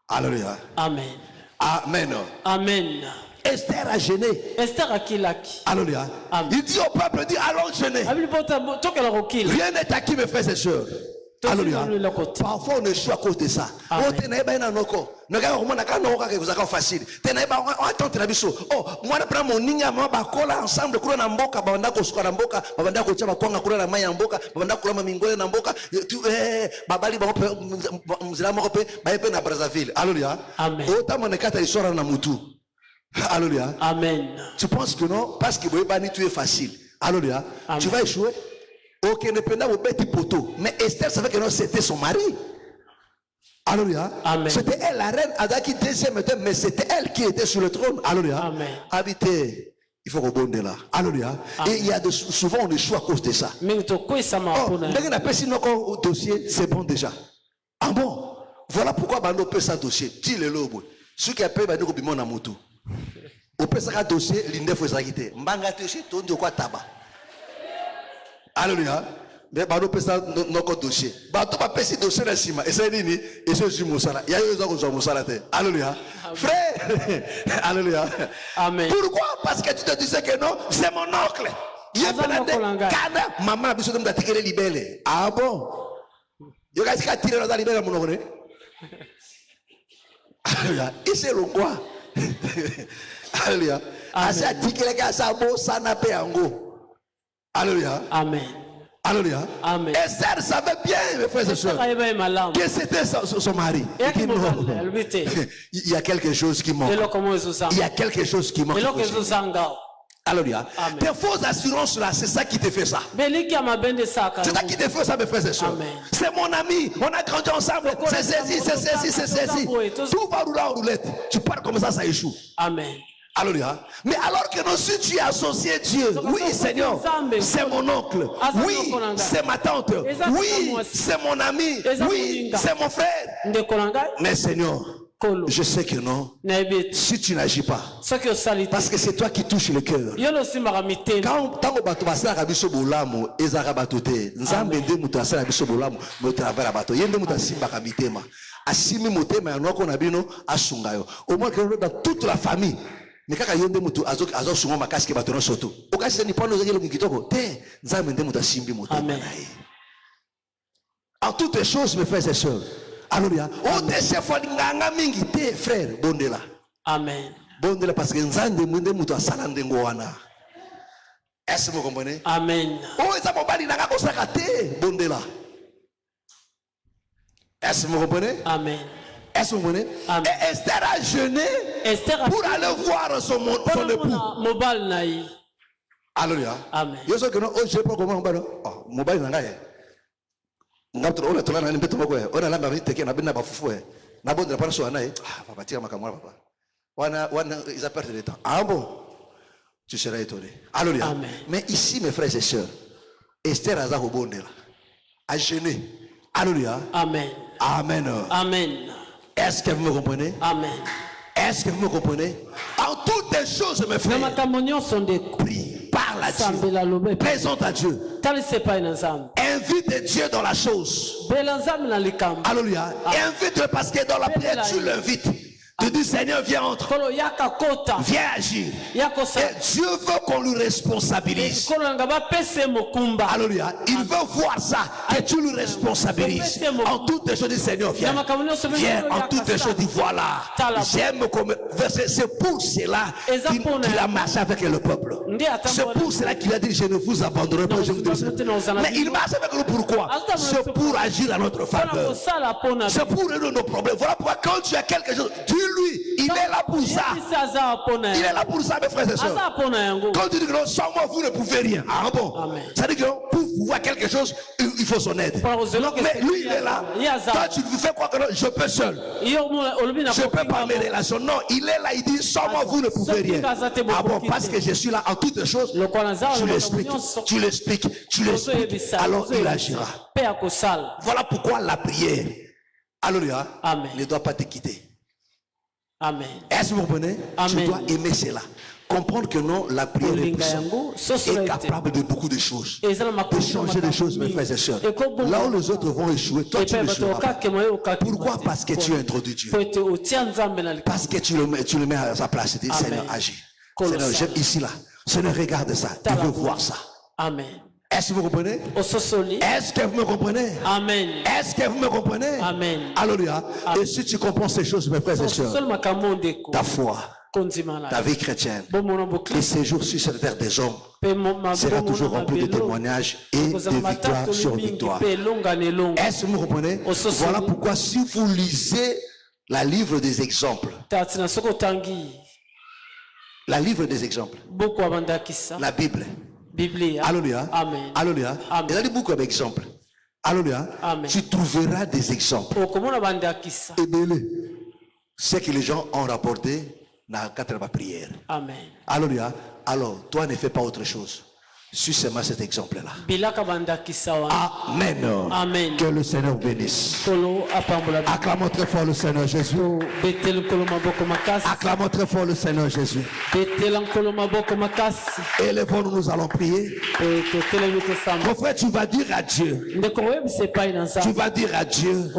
Alléluia. Amen. Amen. Amen. Esther a gêné. Esther a kilaki. Alléluia. Il dit au peuple, dit allons gêner. Rien n'est acquis, mes frères et sœurs. Alléluia. Parfois on échoue à cause de ça. Oh, facile. Oh, moi je prends mon niña ensemble na mboka babanda ko sukara mboka babanda ko chama kwanga kula na maya mboka babanda kula mamingole na mboka babali ba mzila moko pe ba pe na Brazzaville. Alléluia. Oh tamonekata isora na mutu. Alléluia. Amen. Tu penses que non parce que boyebani tu es facile. Alléluia. Tu vas échouer. Ok, ne peut pas bêter poteau. Mais Esther savait que non, c'était son mari. Alléluia. C'était elle la reine Adaki deuxième, mais c'était elle qui était sur le trône. Alléluia. Habiter, il faut rebondir là. Alléluia. Et il y a souvent on échoue à cause de ça. Oh, dossier, c'est bon déjà. Ah bon? Voilà pourquoi Bando peut ça dossier. Dis le lobo. Ceux qui appellent Bando Bimon na moto. Au peut ça dossier, l'inde faut s'arrêter. Mbanga dossier, ton de quoi tabac. Alléluia. Mais Bando peut ça notre dossier. Bando pas passer dossier là cima. Et c'est nini? Et c'est du moussala. Il y a eu des gens qui alléluia. Frère. Alléluia. Amen. Pourquoi? Parce que tu te disais que non, c'est mon oncle. Il est Kana. Maman a besoin de me tirer libellé. Ah bon? Yo gars qui a tiré dans libellé mon oncle. Alléluia. Et c'est le quoi? Alléluia. Asa tikele ka sa bo sana pe ango. Alléluia. Amen. Alléluia. Amen. Esther savait bien, mes frères et sœurs, que c'était son mari. Il y a quelque chose qui manque. Il y a quelque chose qui manque. Alléluia. Tes fausses assurances là, c'est ça qui te fait ça. C'est ça qui te fait ça, mes frères et sœurs. C'est mon ami. On a grandi ensemble. C'est saisi, c'est saisi, c'est saisi. Tout va rouler en roulette. Tu pars comme ça échoue. Amen. Alléluia. Mais alors que non, si tu es associé Dieu, oui Seigneur, c'est mon oncle, oui c'est ma tante, oui c'est mon ami, oui c'est mon frère. Mais Seigneur, Je sais que non. Si tu n'agis pas, parce que c'est toi qui touches le cœur. Quand tu vas faire un bolamu, ezara batote. Nzambe de mutasala biso bolamu, me travailler bato. Yende mutasimba kamitema. Asimi mutema ya noko na bino asungayo. Au moins que dans toute la famille. Mais quand yende mutu azo sungo makasi bato no soto. Okasi ni pano zengelo kitoko. Te nzambe de mutasimbi mutema na ye. En toutes les choses, mes frères et sœurs. Alléluia. Oh, tes chefs, mingi, tes frères, bondela. Amen. Bondela parce que nzande mwende mutu asalande ngoana. Est-ce que vous comprenez? Amen. Oh, ça m'a bali nanga kosaka te, bondela. Est-ce que vous comprenez? Amen. Est-ce que vous comprenez? Amen. Et Esther a jeûné pour aller voir son époux. Alléluia. Amen. Yo so que non, oh, je sais pas comment on va. Oh, mobile nanga ye. Ngapto ona tolana ni mbeto moko ona lamba biteke na bina bafufu na bonde pa so anae papa tia makamwa papa wana ils a perdu le temps. Ah bon, tu seras étonné. Alléluia. Amen. Mais ici mes frères et sœurs, Esther a bondela a jeûné. Alléluia. Amen. Amen. Amen. Est-ce que vous me comprenez? Amen. Est-ce que vous me comprenez? En toutes les choses mes frères, prie, parle à Dieu, présente à Dieu, invite Dieu dans la chose. Alléluia. Invite-le parce que dans la prière tu l'invites. Tu dis Seigneur, viens entre. Viens agir. Et Dieu veut qu'on lui responsabilise. Alléluia. Il veut voir ça, que tu lui responsabilises. En toutes les choses, dis Seigneur, viens. Viens en toutes les choses, dis voilà. J'aime comme. C'est pour cela qu'il a marché avec le peuple. C'est pour cela qu'il a dit je ne vous abandonnerai pas. Mais il marche avec nous pourquoi? C'est pour agir à notre faveur. C'est pour régler nos problèmes. Voilà pourquoi quand tu as quelque chose, lui, il est là pour ça. Il est là pour ça, mes frères et sœurs. Quand tu dis que non, sans moi, vous ne pouvez rien. Ah bon? Ça veut dire que pour pouvoir quelque chose, il faut son aide. Mais lui, il est là. Toi, tu fais quoi que non, je peux seul. Je ne peux pas mes relations. Non, il est là, il dit, sans moi, vous ne pouvez rien. Ah bon, parce que je suis là en toutes choses. Tu l'expliques. Alors il agira. Voilà pourquoi la prière, alléluia, ne doit pas te quitter. Amen. Est-ce que vous comprenez? Tu dois aimer cela. Comprendre que non, la prière est capable de beaucoup de choses. De changer les choses, mes frères et sœurs. Là où les autres vont échouer, toi tu n'échoueras pas. Pourquoi? Parce que tu as introduit Dieu. Parce que tu le mets à sa place. Tu dis, Seigneur, agis. Seigneur, j'aime ici, là. Seigneur, regarde ça. Tu veux voir ça. Amen. Est-ce que vous comprenez? Est-ce que vous me comprenez? Amen. Est-ce que vous me comprenez? Amen. Alléluia. Et si tu comprends ces choses, mes frères et sœurs, ta foi, ta vie chrétienne, les séjours sur cette terre des hommes sera toujours rempli de témoignages et de victoire sur victoire. Est-ce que vous me comprenez? Voilà pourquoi si vous lisez la livre des exemples, la livre des exemples, la Bible, alléluia, alléluia, il y a beaucoup d'exemples. Alléluia, tu trouveras des exemples. Et ce que les gens ont rapporté dans le cadre de la prière. Amen. Alléluia. Alors, toi ne fais pas autre chose. Suis seulement cet exemple-là. Amen. Amen. Que le Seigneur bénisse. Acclamons très fort le Seigneur Jésus. Acclamons très fort le Seigneur Jésus. Élevons-nous, nous allons prier. Mon frère, tu vas dire à Dieu. Tu vas dire à Dieu.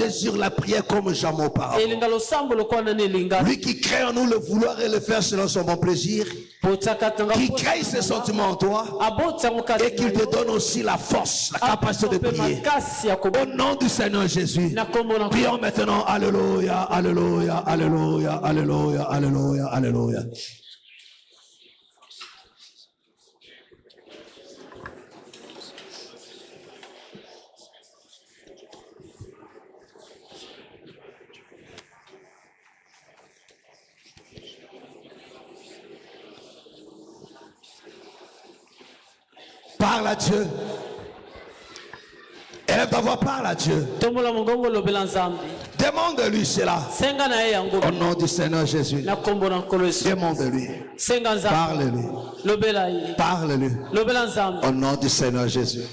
Sur la prière comme jamais auparavant. Lui qui crée en nous le vouloir et le faire selon son bon plaisir, qui crée ses sentiments en toi et qui te donne aussi la force, la capacité de prier. Au nom du Seigneur Jésus, prions maintenant. Alléluia, alléluia, alléluia, alléluia, alléluia, alléluia. Parle à Dieu. Élève ta voix, parle à Dieu. Demande-lui cela. Au nom du Seigneur Jésus. Demande-lui. Parle-lui. Parle-lui. Au nom du Seigneur Jésus.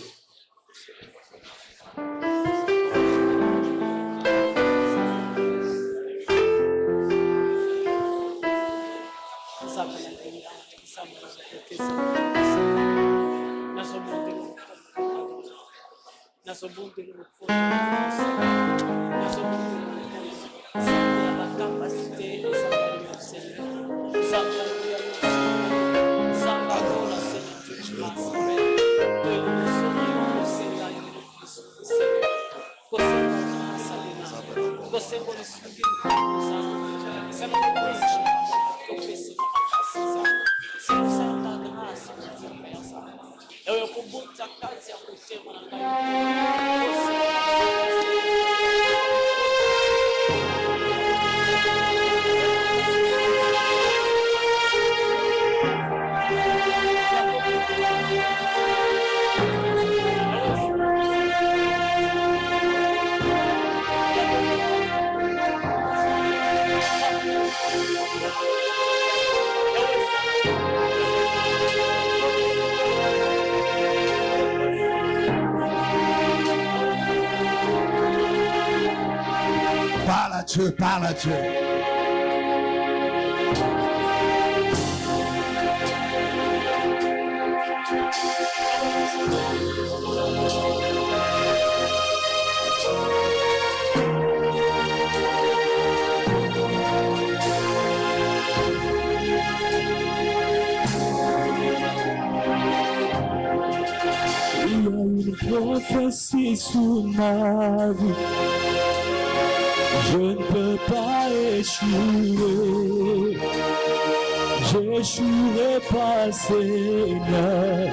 Parle à Dieu. Il y a une prophétie sur ma vie. Je ne peux pas échouer, j'échouerai pas, Seigneur,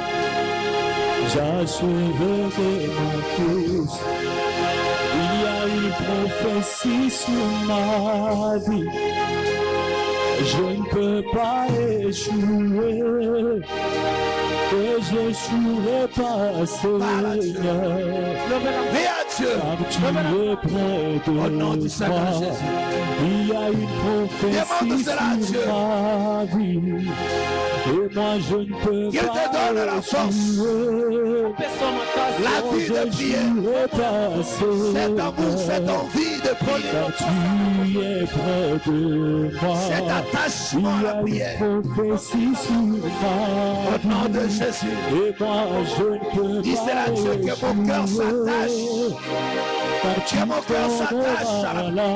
j'achèverai ma course. Il y a une prophétie sur ma vie, je ne peux pas échouer, et j'échouerai pas, Seigneur. Car tu es près de moi. Il y a une prophétie sur ma vie. Et moi je ne peux pas échouer. La vie de prier. Cette amour, cette envie de prier. Car tu es près de moi. Cet attachement à la prière. Il y a une prophétie sur ma vie. Au nom de Jésus. Et moi je ne peux pas échouer. Que mon cœur s'attache. Que mon cœur s'attache à la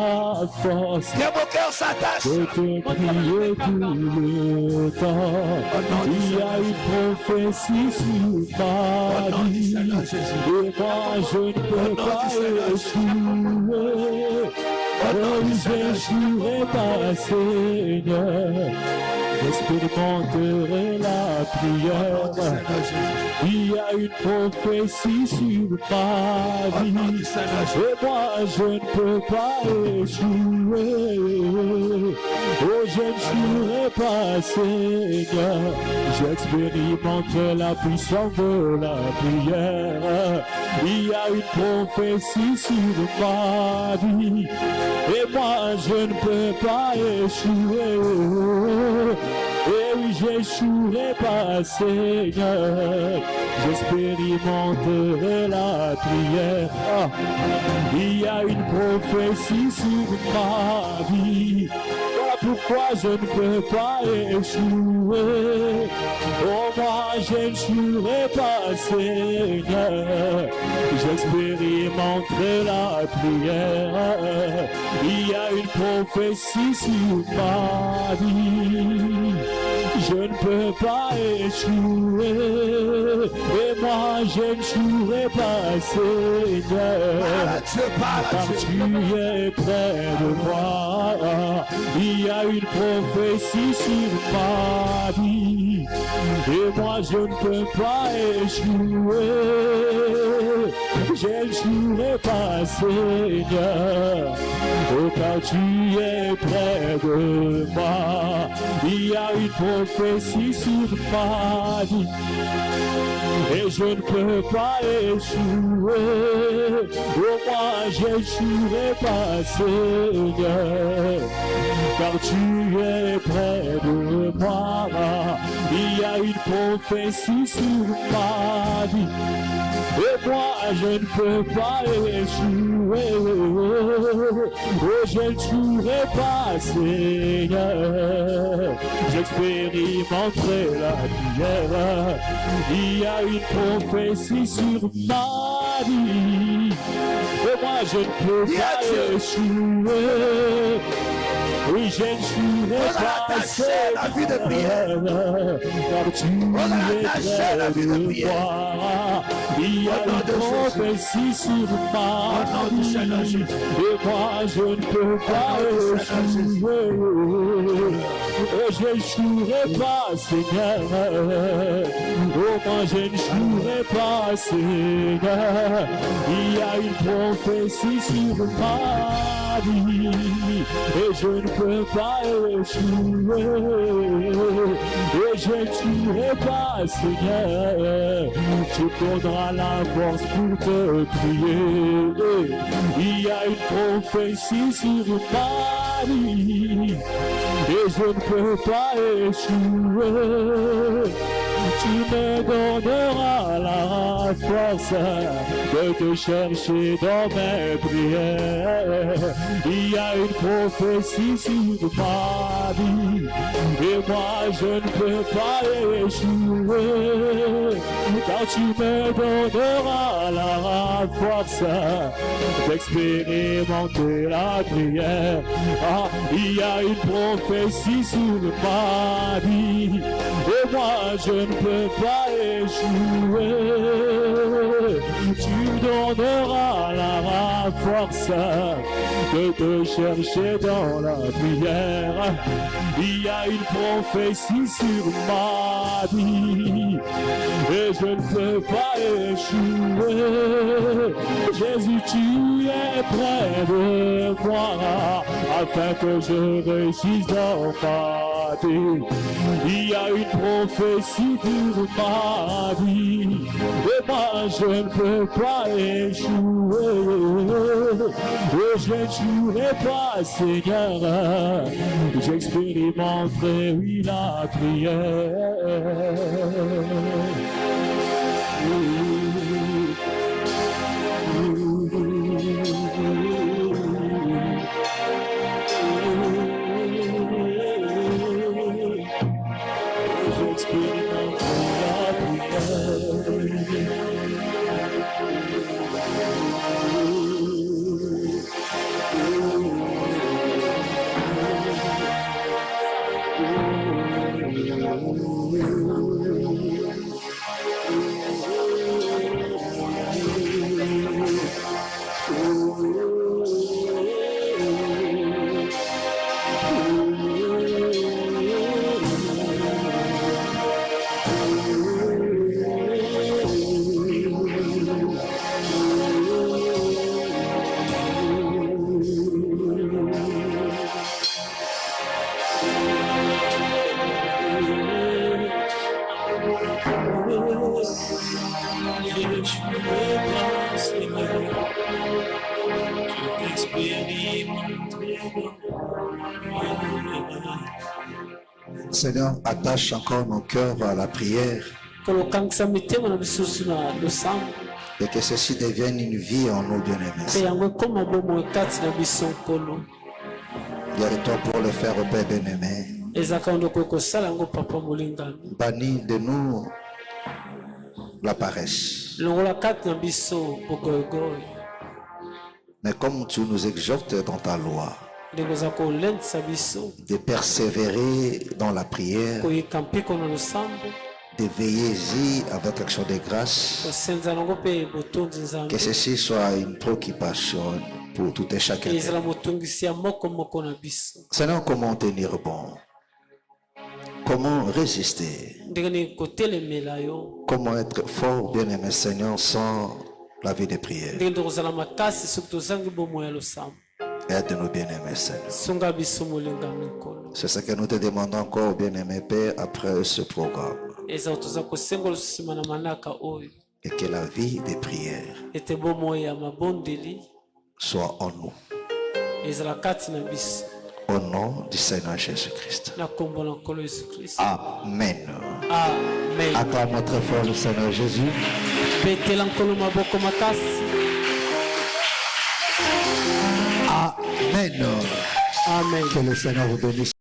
force. Que mon cœur s'attache. Je te prier tout le temps. Il y a une prophétie sur ma vie. Et moi je ne peux pas échouer. Oh, j'échouerai pas, Seigneur. J'expérimenterai la prière. Il y a une prophétie sur ma vie. Et moi je ne peux pas échouer. Oh, je n'échouerai pas, Seigneur. J'expérimente la puissance de la prière. Il y a une prophétie sur ma vie. Et moi je ne peux pas échouer. Et oui, j'échouerai pas, Seigneur. J'expérimenterai la prière. Il y a une prophétie sur ma vie. Voilà pourquoi je ne peux pas échouer. Oh, moi, je n'échouerai pas, Seigneur. J'expérimenterai la prière. Il y a une prophétie sur ma vie. Je ne peux pas échouer. Et moi, je n'échouerai pas, Seigneur. Car tu es près de moi. Il y a une prophétie sur ma vie. Et moi, je ne peux pas échouer. je ne jouerai pas, Seigneur. Oh, car tu es près de moi. Il y a une prophétie sur ma vie et je ne peux pas échouer. Oh, moi je ne jouerai pas, Seigneur, car tu es près de moi. Il y a une prophétie sur ma vie et moi je ne peux pas échouer. Oh, je ne jouerai pas, Seigneur, j'expérimenterai la prière. Il y a une prophétie sur ma vie et moi je ne peux pas échouer. Oui, je ne jouerai pas, la vie de prière. car tu es près de moi. Il y a une prophétie sur ma vie et moi je ne peux pas échouer. Oh, je ne jouerai pas, Seigneur. Oh, moi je ne jouerai pas, Seigneur. Il y a une prophétie sur ma vie et je ne peux pas échouer. Et je ne jouerai pas, Seigneur. Tu donneras la force pour te prier. Il y a une prophétie sur ma vie et je ne peux pas échouer. Tu me donneras la force de te chercher dans mes prières. Il y a une prophétie sur ma vie et moi je ne peux pas échouer. Car tu me donneras la force d'expérimenter la prière. Ah, il y a une prophétie sur ma vie et moi je ne peux pas échouer. Tu me donneras la force de te chercher dans la prière. Il y a une prophétie sur ma vie et je ne peux pas échouer. Jésus, tu es près de moi afin que je réussisse dans ma vie. Il y a une prophétie sur ma vie et moi je ne peux pas échouer. Et je ne jouerai pas, Seigneur, j'expérimenterai, oui, la prière. Seigneur, attache encore nos cœurs à la prière et que ceci devienne une vie en nous, bien-aimés. Guéris-toi pour le faire au Père bien-aimé. Bannis de nous la paresse. Mais comme tu nous exhortes dans ta loi de persévérer dans la prière, de veiller-y avec action de grâce, que ceci soit une préoccupation pour tout et chacun. Seigneur, comment tenir bon? Comment résister? Comment être fort, bien-aimé Seigneur, sans la vie de prière. Aide-nous, bien-aimés, Seigneur. C'est ce que nous te demandons encore, bien-aimé Père, après ce programme. Et que la vie de prière soit en nous. Au nom du Seigneur Jésus-Christ. Amen. Amen. Acclamons très fort le Seigneur Jésus. Amen. Amen. Que le Seigneur vous bénisse.